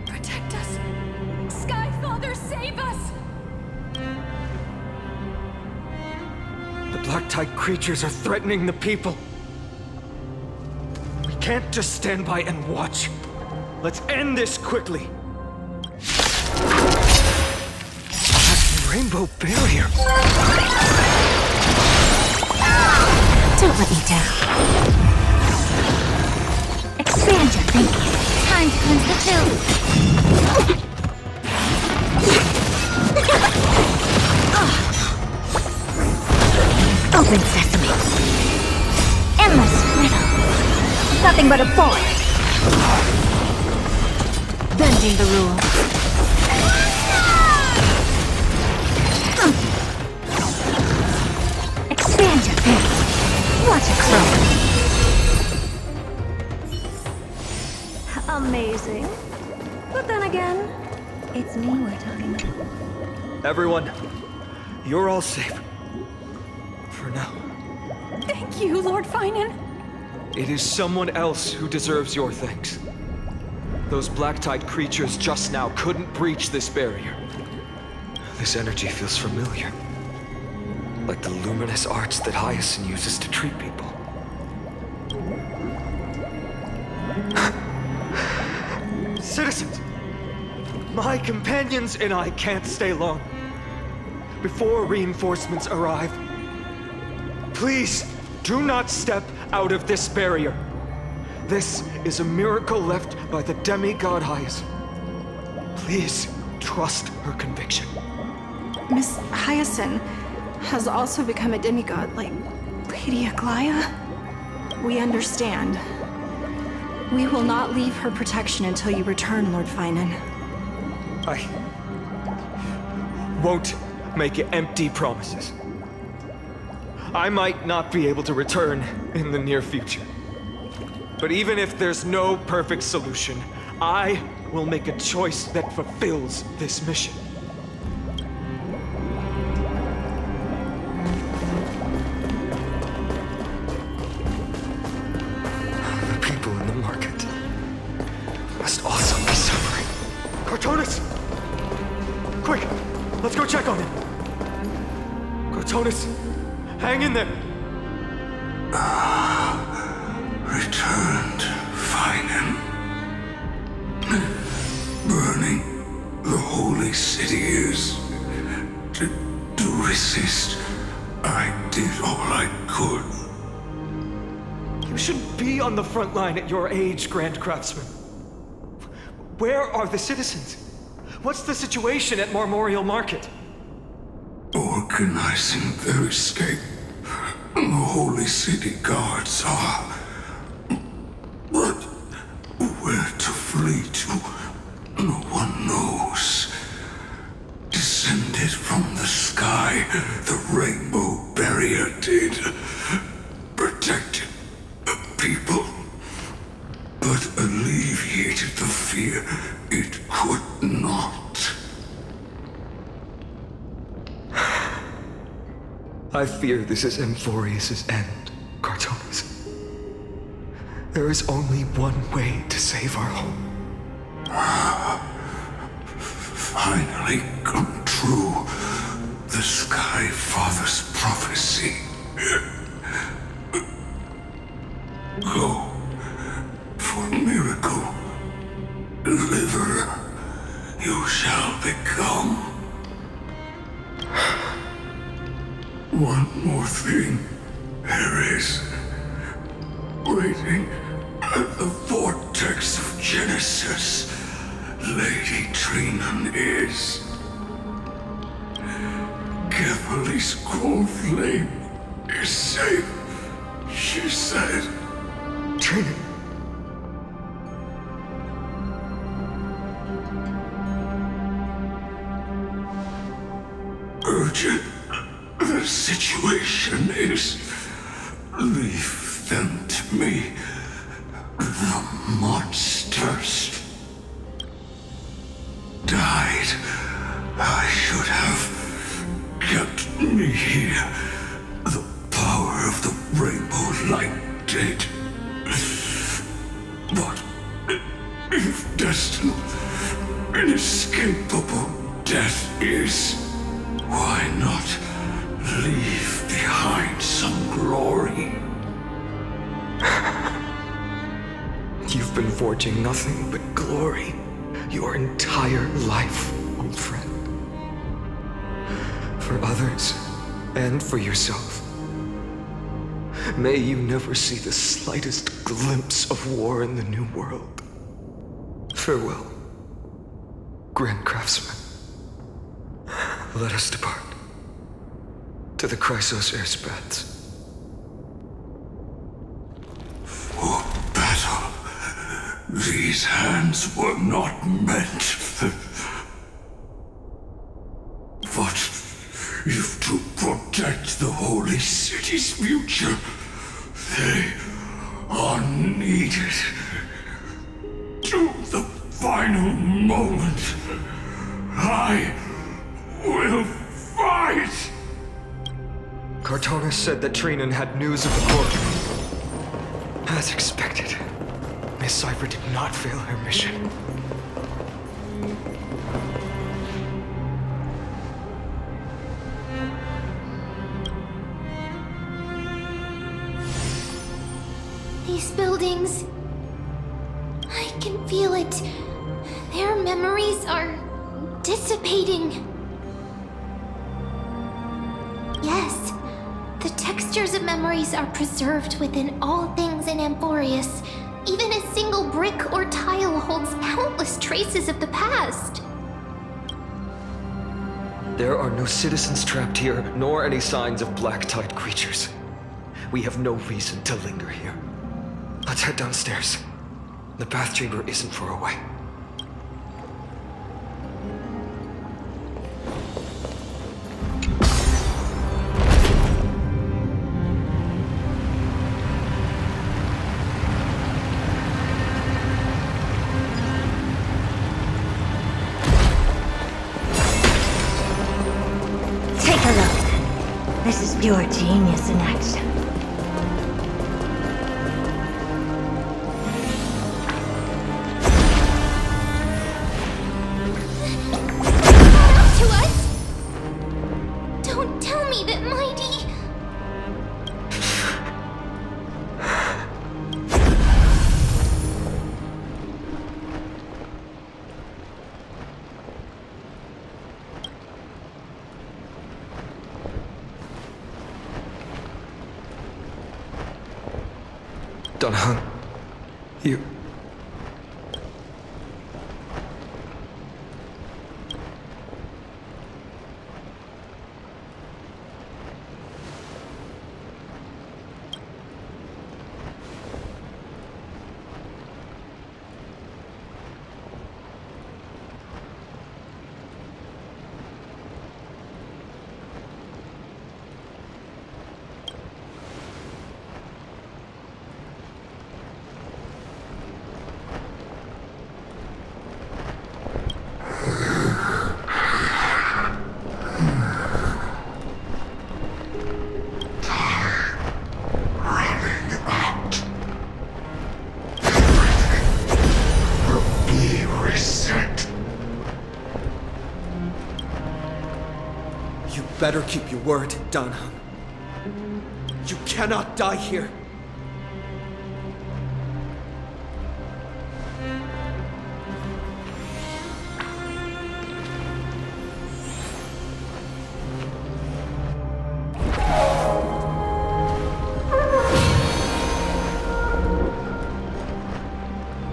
Protect us! Sky Father, save us! The Black Tide creatures are threatening the people. We can't just stand by and watch. Let's end this quickly. That rainbow barrier. Don't let me down. Expand your thinking. Time to cleanse the field. Open sesame. Endless riddle. Nothing but a boy. Bending the rules. Expand your thinking. Watch it grow. Amazing. But then again, it's me we're talking about. Everyone, you're all safe. For now. Thank you, Lord Phainon. It is someone else who deserves your thanks. Those black-tide creatures just now couldn't breach this barrier. This energy feels familiar. Like the luminous arts that Hyacinth uses to treat people. Citizens! My companions and I can't stay long. Before reinforcements arrive, please do not step out of this barrier. This is a miracle left by the demigod Hyacinth. Please trust her conviction. Miss Hyacinth has also become a demigod, like Lady Aglaya. We understand. We will not leave her protection until you return, Lord Phainon. I won't make empty promises. I might not be able to return in the near future. But even if there's no perfect solution, I will make a choice that fulfills this mission. The people in the market must also be suffering. Cortonis! Quick! Let's go check on him! Cortonis! Hang in there! Returned, Phainon. Burning the holy city is... To resist, I did all I could. You shouldn't be on the front line at your age, Grand Craftsman. Where are the citizens? What's the situation at Marmorial Market? Organizing their escape. The holy city guards are... But where to flee to, no one knows. Descended from the sky, the rainbow barrier did. Protected people, but alleviated the fear it could not. I fear this is Amphoreus' end, Cortonis. There is only one way to save our home. Finally come true, the Sky Father's prophecy. Go, for miracle, deliverer, you shall become. One more thing, there is, waiting at the vortex of Genesis, Lady Trinan is. Kephali's cold flame is safe, she said. Trinan. Urgent. The situation is... Leave them to me. The monsters died. I should have kept me here. The power of the rainbow light did. But if destined, inescapable death is, why not leave behind some glory? You've been forging nothing but glory your entire life, old friend. For others, and for yourself. May you never see the slightest glimpse of war in the New World. Farewell, Grand Craftsman. Let us depart to the Chrysos airspaths. For battle, these hands were not meant. But if to protect the Holy City's future, they are needed. To the final moment, I will fight! Cartonis said that Trinan had news of the Corp. As expected, Miss Cipher did not fail her mission. These buildings... I can feel it. Their memories are dissipating. Yes, the textures of memories are preserved within all things in Amphoreus. Even a single brick or tile holds countless traces of the past. There are no citizens trapped here, nor any signs of black-tide creatures. We have no reason to linger here. Let's head downstairs. The bath chamber isn't far away. Take a look. This is pure genius in action. Dunhung, you... Better keep your word, Dunhung. You cannot die here.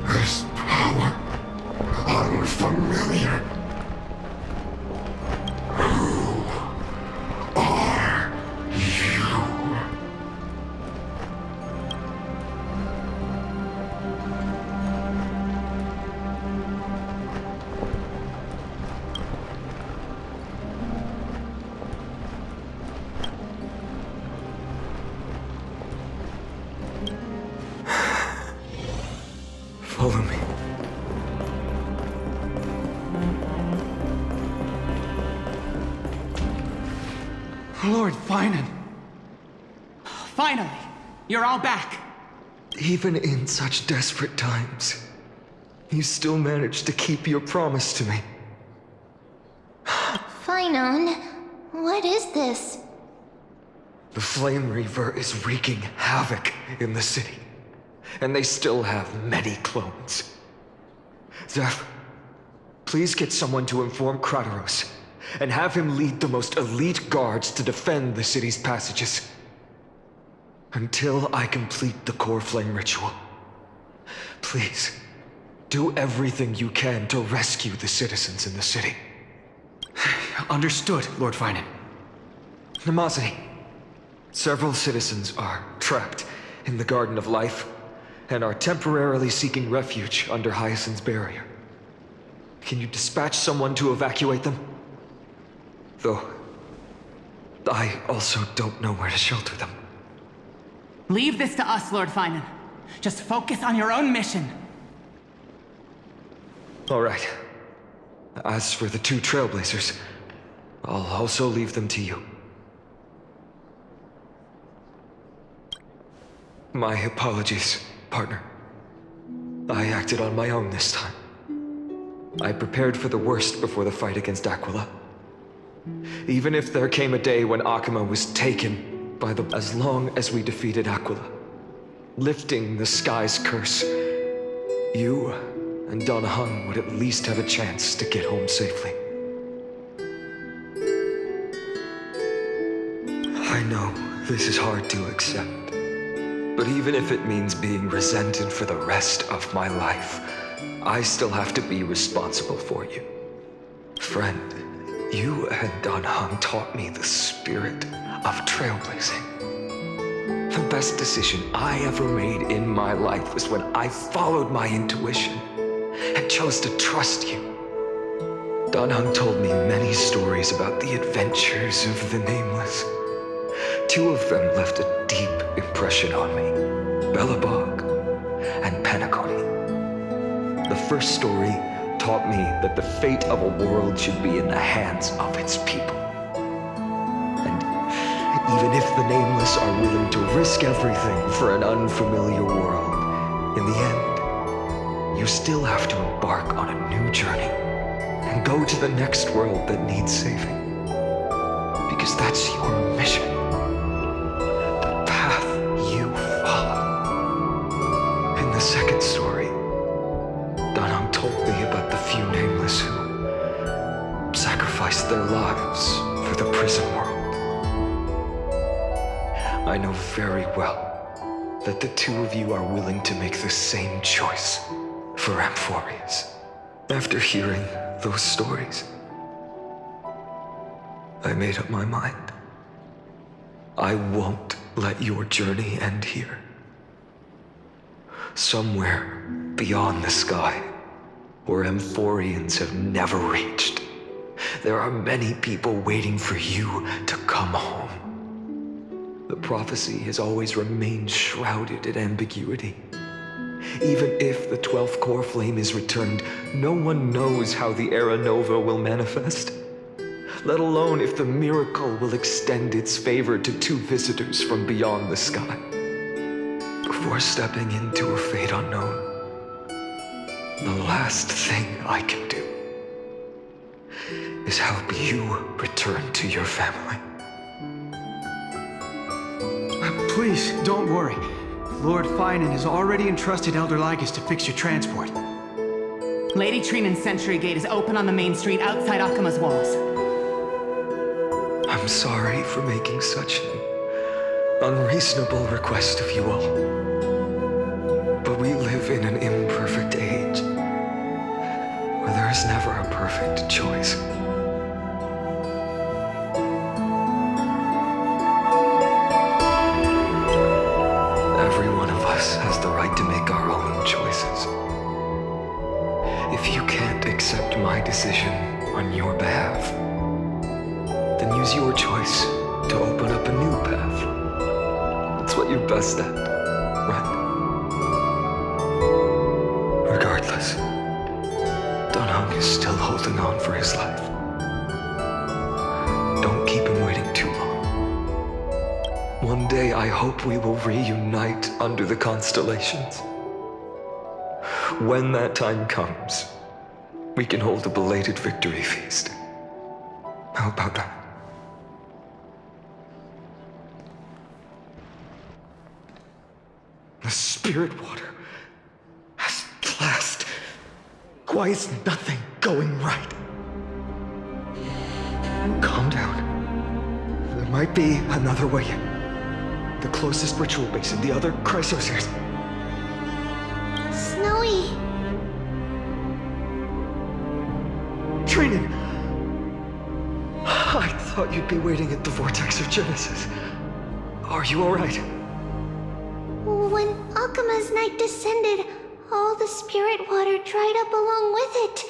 This power, unfamiliar. Follow me. Lord Phainon. Finally, you're all back. Even in such desperate times, you still managed to keep your promise to me. Phainon, what is this? The Flame Reaver is wreaking havoc in the city, and they still have many clones. Zeph, please get someone to inform Kratos, and have him lead the most elite guards to defend the city's passages. until I complete the core flame ritual. Please, do everything you can to rescue the citizens in the city. Understood, Lord Phainon. Nemazity, several citizens are trapped in the Garden of Life and are temporarily seeking refuge under Hyacinth's barrier. Can you dispatch someone to evacuate them? Though, I also don't know where to shelter them. Leave this to us, Lord Phainon. Just focus on your own mission. All right. As for the 2 Trailblazers, I'll also leave them to you. My apologies, partner. I acted on my own this time. I prepared for the worst before the fight against Aquila. Even if there came a day when Akama was taken by the... As long as we defeated Aquila, lifting the sky's curse, you and Donahun would at least have a chance to get home safely. I know this is hard to accept, but even if it means being resented for the rest of my life, I still have to be responsible for you. Friend, you and Donahun taught me the spirit of trailblazing. The best decision I ever made in my life was when I followed my intuition and chose to trust you. Donahun told me many stories about the adventures of the Nameless. 2 of them left a deep impression on me, Belobog and Penacony. The first story taught me that the fate of a world should be in the hands of its people. And even if the Nameless are willing to risk everything for an unfamiliar world, in the end, you still have to embark on a new journey and go to the next world that needs saving. Because that's your mission. The path you follow. In the second story, Donahun told me about the few Nameless who sacrificed their lives for the prison world. I know very well that the 2 of you are willing to make the same choice for Amphoreus. After hearing those stories, I made up my mind. I won't let your journey end here. Somewhere beyond the sky, where Amphoreans have never reached, there are many people waiting for you to come home. The prophecy has always remained shrouded in ambiguity. Even if the 12th core flame is returned, no one knows how the Era Nova will manifest, let alone if the miracle will extend its favor to 2 visitors from beyond the sky. Before stepping into a fate unknown, the last thing I can do is help you return to your family. Please, don't worry. Lord Phainon has already entrusted Elder Lygus to fix your transport. Lady Trinan's sentry gate is open on the main street outside Akama's walls. I'm sorry for making such an unreasonable request of you all. But we live in an imperfect age, where there is never a perfect choice. Every one of us has the right to make our own choices. If you can't accept my decision on your behalf, then use your choice to open up a new path. That's what you're best at, right? Regardless, Donahun is still holding on for his life. Don't keep him waiting too long. One day I hope we will reunite under the constellations. When that time comes, we can hold a belated victory feast. How about that? The spirit water has last. Why is nothing going right? Calm down. There might be another way in. the closest ritual basin, the other chrysociers. Snowy. Training! I thought you'd be waiting at the vortex of Genesis. Are you alright? When Akuma's night descended, all the spirit water dried up along with it.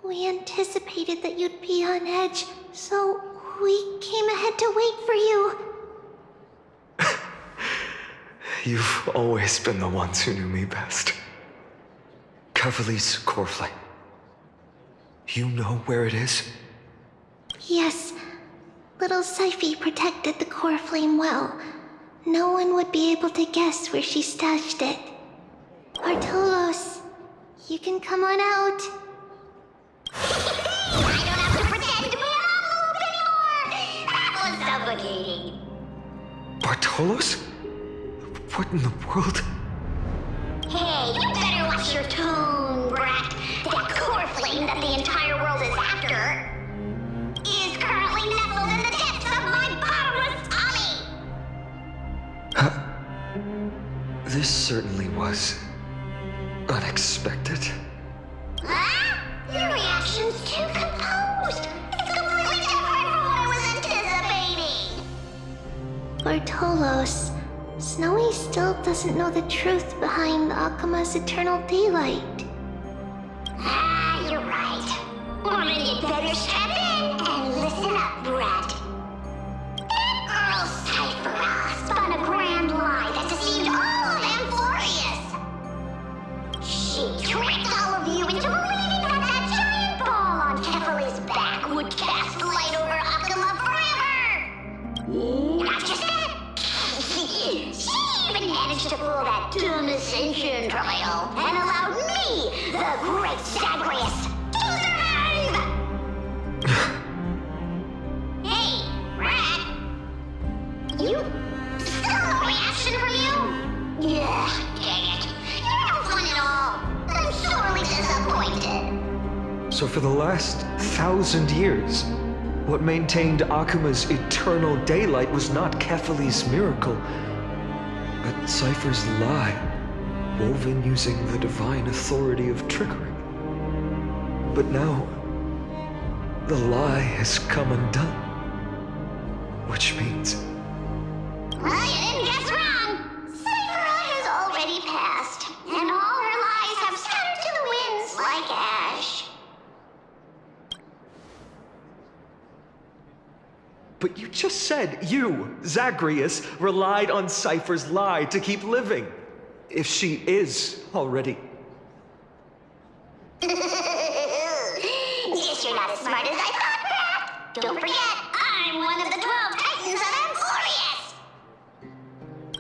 We anticipated that you'd be on edge, so we came ahead to wait for you. You've always been the ones who knew me best. Cavalli's core flame. You know where it is? Yes. Little Syphie protected the core flame well. No one would be able to guess where she stashed it. Bartolos, you can come on out. I don't have to pretend to be an envelope anymore! That was suffocating. Bartolos? What in the world? Hey, you better watch your tone, brat. That core flame that the entire world is after is currently nestled in the depths of my bottomless tummy! This certainly was unexpected. Huh? Your reaction's too composed. It's completely different from what I was anticipating. Bartolos, Snowy still doesn't know the truth behind Akuma's eternal daylight. Ah, you're right. Well, then you'd better step in and listen up, brat. That girl Cipher spun a grand lie that deceived all of Amphoreus. She tricked all of you into believing that that giant ball on Kefali's back would cast light over Akuma forever. Not just that. She even managed to pull that dumb ascension trial and allowed me, the great Zagreus, to survive! Hey, Rat! You... still no reaction from you? Yeah, dang it. You're no fun at all. I'm sorely disappointed. So for the last 1,000 years, what maintained Akuma's eternal daylight was not Kefali's miracle, but Cypher's lie, woven using the divine authority of trickery. But now, the lie has come undone. Which means... Well, you didn't guess wrong. Cipher has already passed, and all her lies have scattered to the winds like ash. But you just said you, Zagreus, relied on Cypher's lie to keep living. If she is already. Guess you're not as smart as I thought, Pat. Don't forget, I'm one of the 12 Titans of Amphoreus.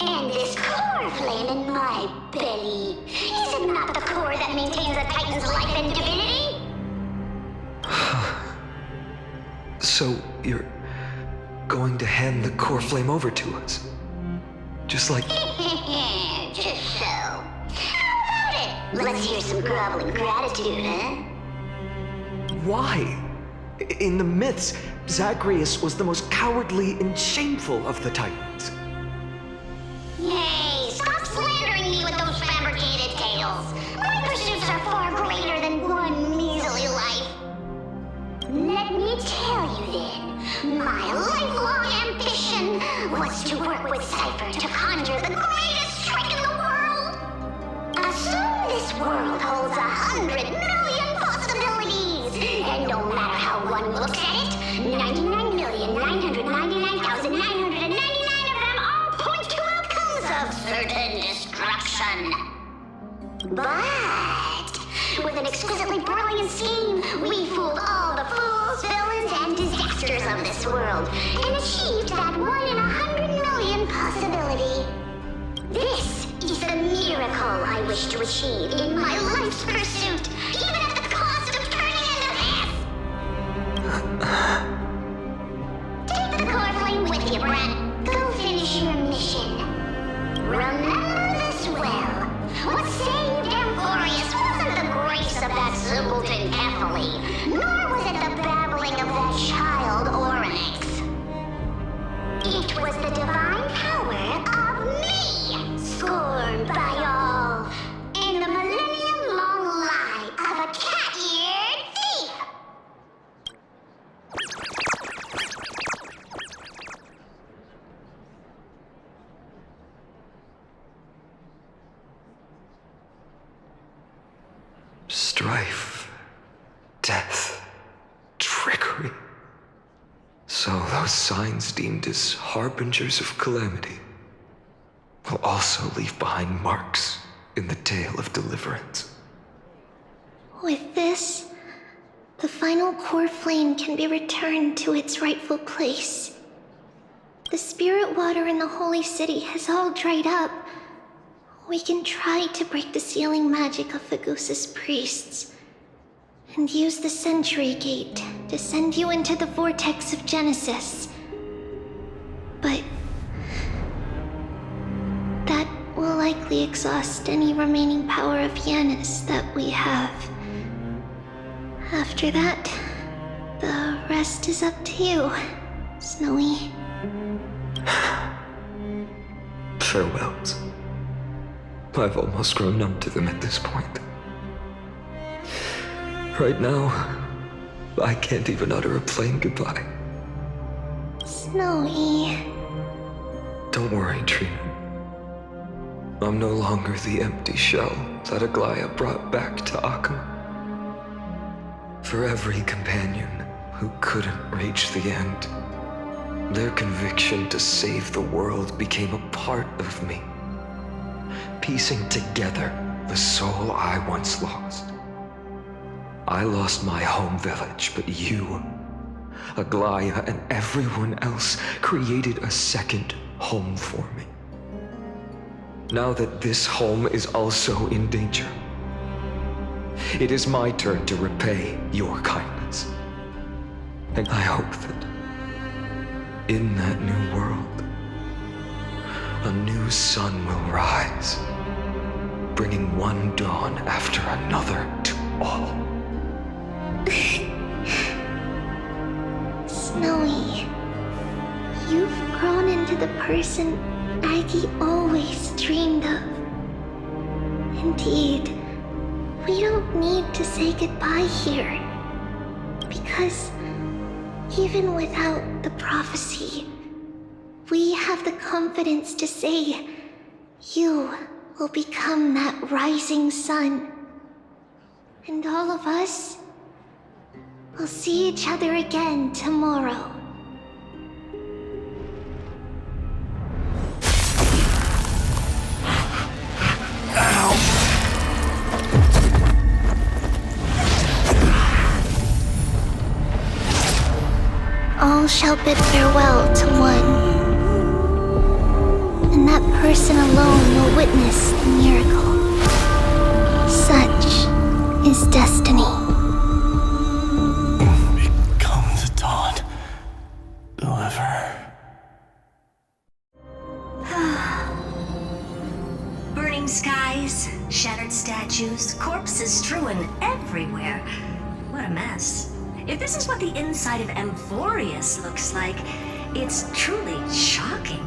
And this core flame in my belly, is it not the core that maintains a Titan's life and divinity? So you're going to hand the core flame over to us? Just like... Just so. How about it? Let's hear some groveling gratitude, huh? Why? In the myths, Zagreus was the most cowardly and shameful of the Titans. Hey, stop slandering me with those fabricated tales. My pursuits are far greater than one measly life. Let me tell you then, my lifelong ambition was to work with Cipher to conjure the greatest trick in the world. Assume this world holds 100 million possibilities, and no matter how one looks at it, 99,999,999 of them all point to outcomes of certain destruction. But with an exquisitely brilliant scheme, we fooled all the fools, villains, and disasters of this world, and achieved that 1 in 100 million possibility. This is the miracle I wish to achieve in my life's pursuit, even at the cost of turning into this! Take the core flame with you, Brett. Go finish your mission. Remember this well. What saved Amphoreus wasn't the grace of that simpleton Kefali, nor was it the babbling of that child Oryx. It was the divine power decree. So those signs deemed as harbingers of calamity will also leave behind marks in the tale of deliverance. With this, the final core flame can be returned to its rightful place. The spirit water in the holy city has all dried up. We can try to break the sealing magic of Fagusa's priests, and use the Century Gate to send you into the vortex of Genesis. But that will likely exhaust any remaining power of Janus that we have. After that, the rest is up to you, Snowy. Farewells. I've almost grown numb to them at this point. Right now, I can't even utter a plain goodbye. Snowy. Don't worry, Trina. I'm no longer the empty shell that Aglaya brought back to Akama. For every companion who couldn't reach the end, their conviction to save the world became a part of me, piecing together the soul I once lost. I lost my home village, but you, Aglaya, and everyone else created a second home for me. Now that this home is also in danger, it is my turn to repay your kindness. And I hope that in that new world, a new sun will rise, bringing one dawn after another to all. Snowy, you've grown into the person Aggie always dreamed of. Indeed, we don't need to say goodbye here, because even without the prophecy, we have the confidence to say you will become that rising sun. And all of us will see each other again tomorrow. All shall bid farewell to one, and that person alone will witness the miracle. Such is destiny. Become the dawn. Deliver. Burning skies, shattered statues, corpses strewn everywhere. What a mess. If this is what the inside of Amphoreus looks like, it's truly shocking.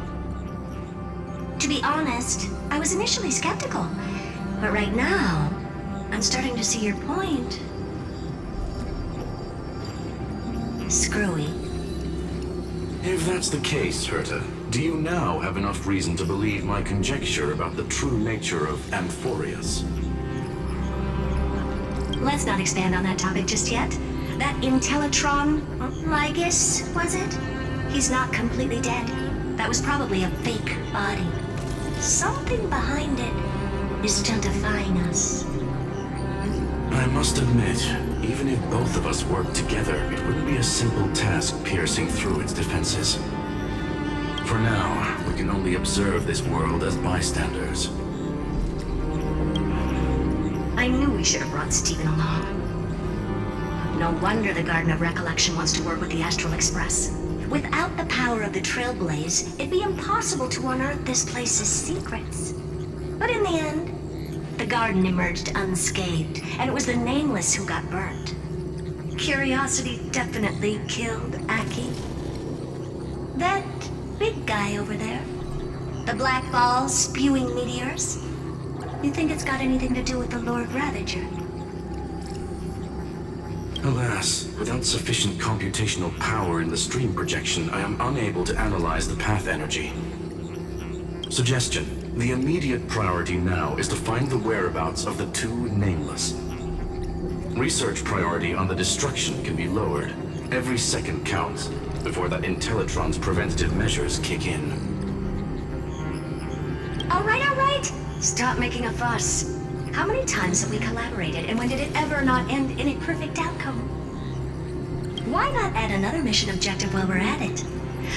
To be honest, I was initially skeptical, but right now, I'm starting to see your point. Screwy. If that's the case, Herta, do you now have enough reason to believe my conjecture about the true nature of Amphoreus? Let's not expand on that topic just yet. That Intellitron, Lygus, was it? He's not completely dead. That was probably a fake body. Something behind it is still defying us. I must admit, even if both of us worked together, it wouldn't be a simple task piercing through its defenses. For now, we can only observe this world as bystanders. I knew we should have brought Stephen along. No wonder the Garden of Recollection wants to work with the Astral Express. Without the power of the Trailblaze, it'd be impossible to unearth this place's secrets. But in the end, the garden emerged unscathed, and it was the Nameless who got burnt. Curiosity definitely killed Aki. That big guy over there, the black ball spewing meteors, you think it's got anything to do with the Lord Ravager? Alas, without sufficient computational power in the stream projection, I am unable to analyze the path energy. Suggestion. The immediate priority now is to find the whereabouts of the two Nameless. Research priority on the destruction can be lowered. Every second counts before the Intellitron's preventative measures kick in. All right. Stop making a fuss. How many times have we collaborated, and when did it ever not end in a perfect outcome? Why not add another mission objective while we're at it?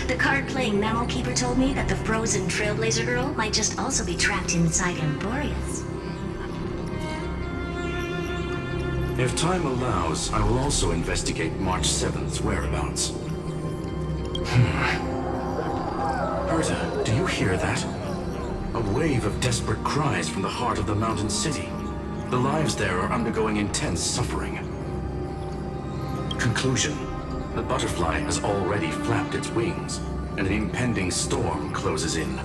The card-playing memo keeper told me that the frozen Trailblazer girl might just also be trapped inside Amphoreus. If time allows, I will also investigate March 7th's whereabouts. Herta, do you hear that? A wave of desperate cries from the heart of the mountain city. The lives there are undergoing intense suffering. Conclusion. The butterfly has already flapped its wings, and an impending storm closes in.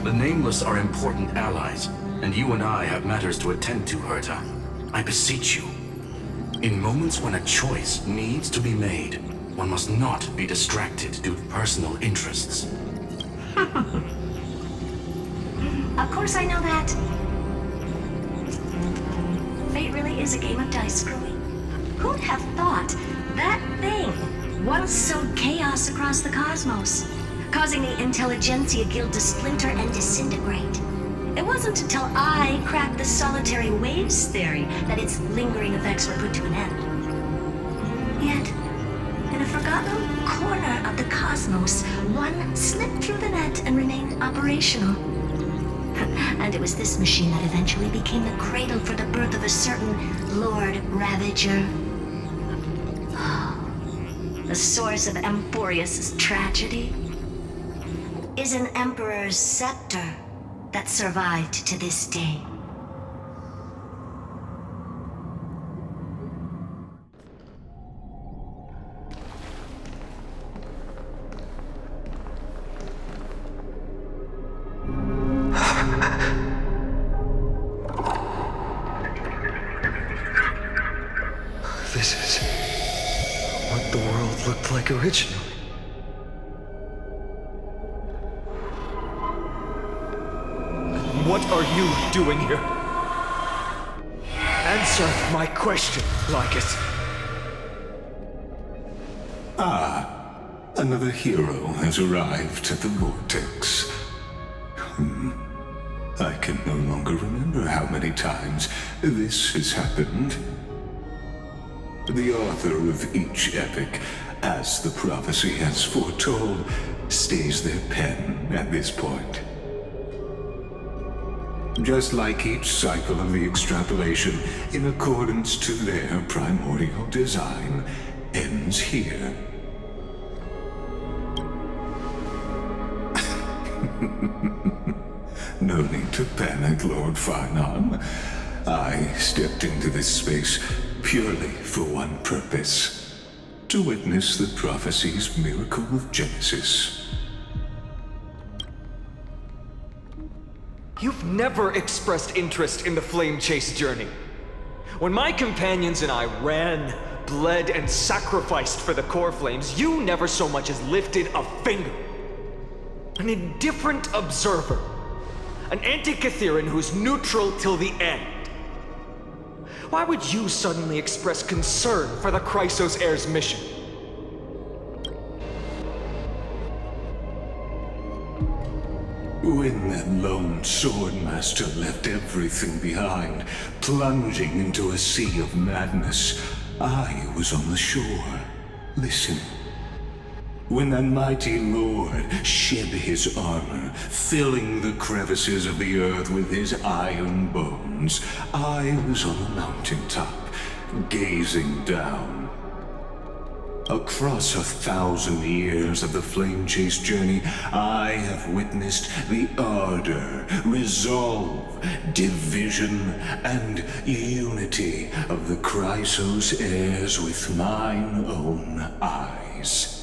The Nameless are important allies, and you and I have matters to attend to, Herta. I beseech you. In moments when a choice needs to be made, one must not be distracted due to personal interests. Of course I know that. Fate really is a game of dice screwing. Who'd have thought that thing once sowed chaos across the cosmos, causing the Intelligentsia Guild to splinter and disintegrate? It wasn't until I cracked the solitary waves theory that its lingering effects were put to an end. Yet, in a forgotten corner of the cosmos, one slipped through the net and remained operational. And it was this machine that eventually became the cradle for the birth of a certain Lord Ravager. The source of Amphoreus' tragedy is an Emperor's scepter that survived to this day. This is what the world looked like originally. What are you doing here? Answer my question, Lycus. Another hero has arrived at the vortex. I can no longer remember how many times this has happened. The author of each epic, as the prophecy has foretold, stays their pen at this point. Just like each cycle of the extrapolation, in accordance to their primordial design, ends here. No need to panic, Lord Phainon. I stepped into this space purely for one purpose: to witness the prophecy's miracle of Genesis. You've never expressed interest in the Flame Chase journey. When my companions and I ran, bled, and sacrificed for the core flames, you never so much as lifted a finger. An indifferent observer. An anti-Catheran who's neutral till the end. Why would you suddenly express concern for the Chrysos Heir's mission? When that lone swordmaster left everything behind, plunging into a sea of madness, I was on the shore, listening. When that mighty lord shed his armor, filling the crevices of the earth with his iron bones, I was on the mountaintop, gazing down. Across 1,000 years of the Flame Chase journey, I have witnessed the ardor, resolve, division, and unity of the Chrysos heirs with mine own eyes.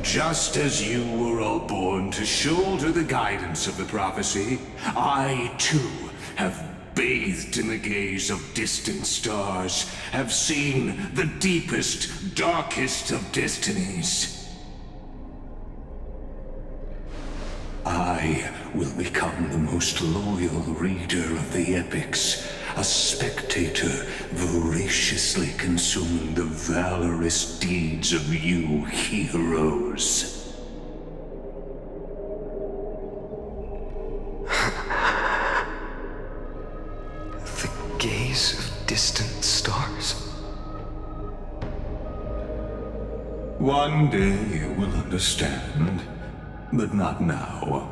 Just as you were all born to shoulder the guidance of the prophecy, I too have bathed in the gaze of distant stars, have seen the deepest, darkest of destinies. I will become the most loyal reader of the epics. a spectator voraciously consuming the valorous deeds of you heroes. The gaze of distant stars. One day you will understand, but not now.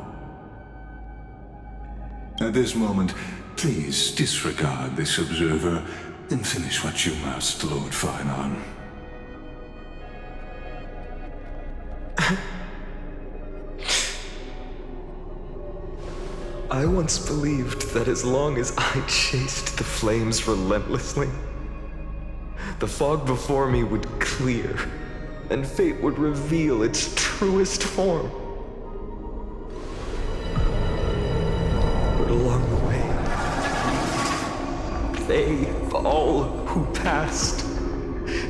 At this moment, please disregard this observer and finish what you must, Lord Phainon. I once believed that as long as I chased the flames relentlessly, the fog before me would clear, and fate would reveal its truest form. But along the way, they, all who passed,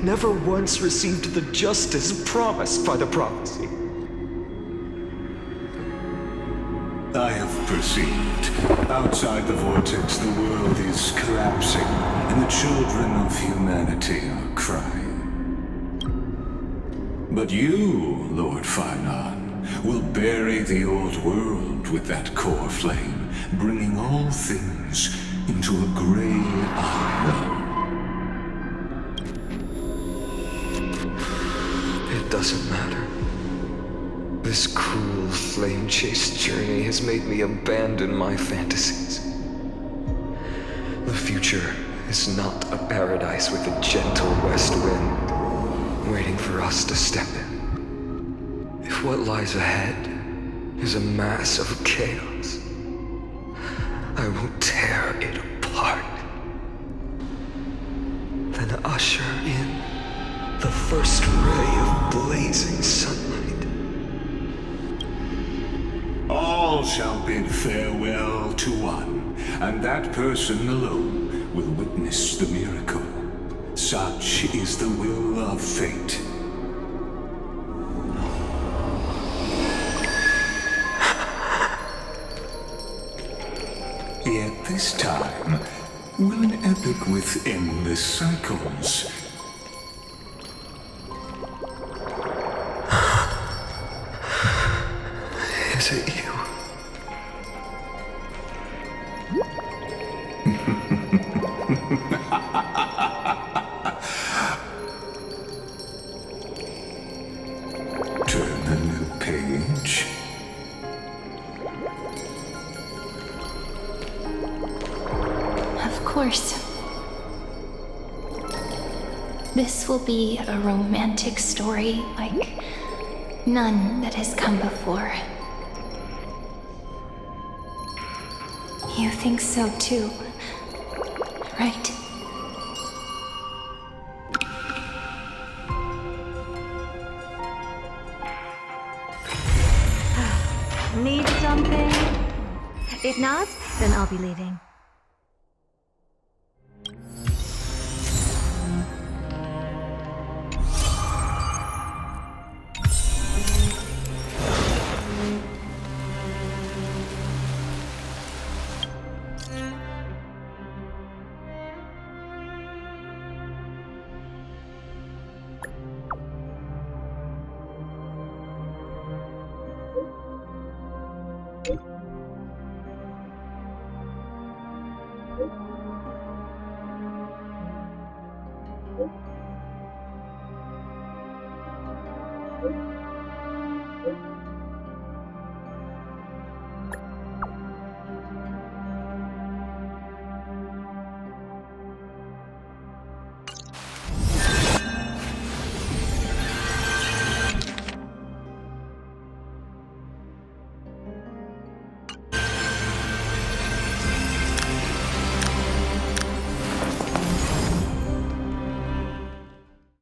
never once received the justice promised by the prophecy. I have perceived. Outside the vortex, the world is collapsing, and the children of humanity are crying. But you, Lord Phainon, will bury the old world with that core flame, bringing all things into a gray unknown. It doesn't matter. This cruel flame-chased journey has made me abandon my fantasies. The future is not a paradise with a gentle west wind waiting for us to step in. If what lies ahead is a mass of chaos, I will tear it apart. Then usher in the first ray of blazing sunlight. All shall bid farewell to one, and that person alone will witness the miracle. Such is the will of fate. Yet this time, will an epic with endless cycles Is it you? Turn a new page. Of course. This will be a romantic story like none that has come before. You think so too, right? Need something? If not, then I'll be leaving.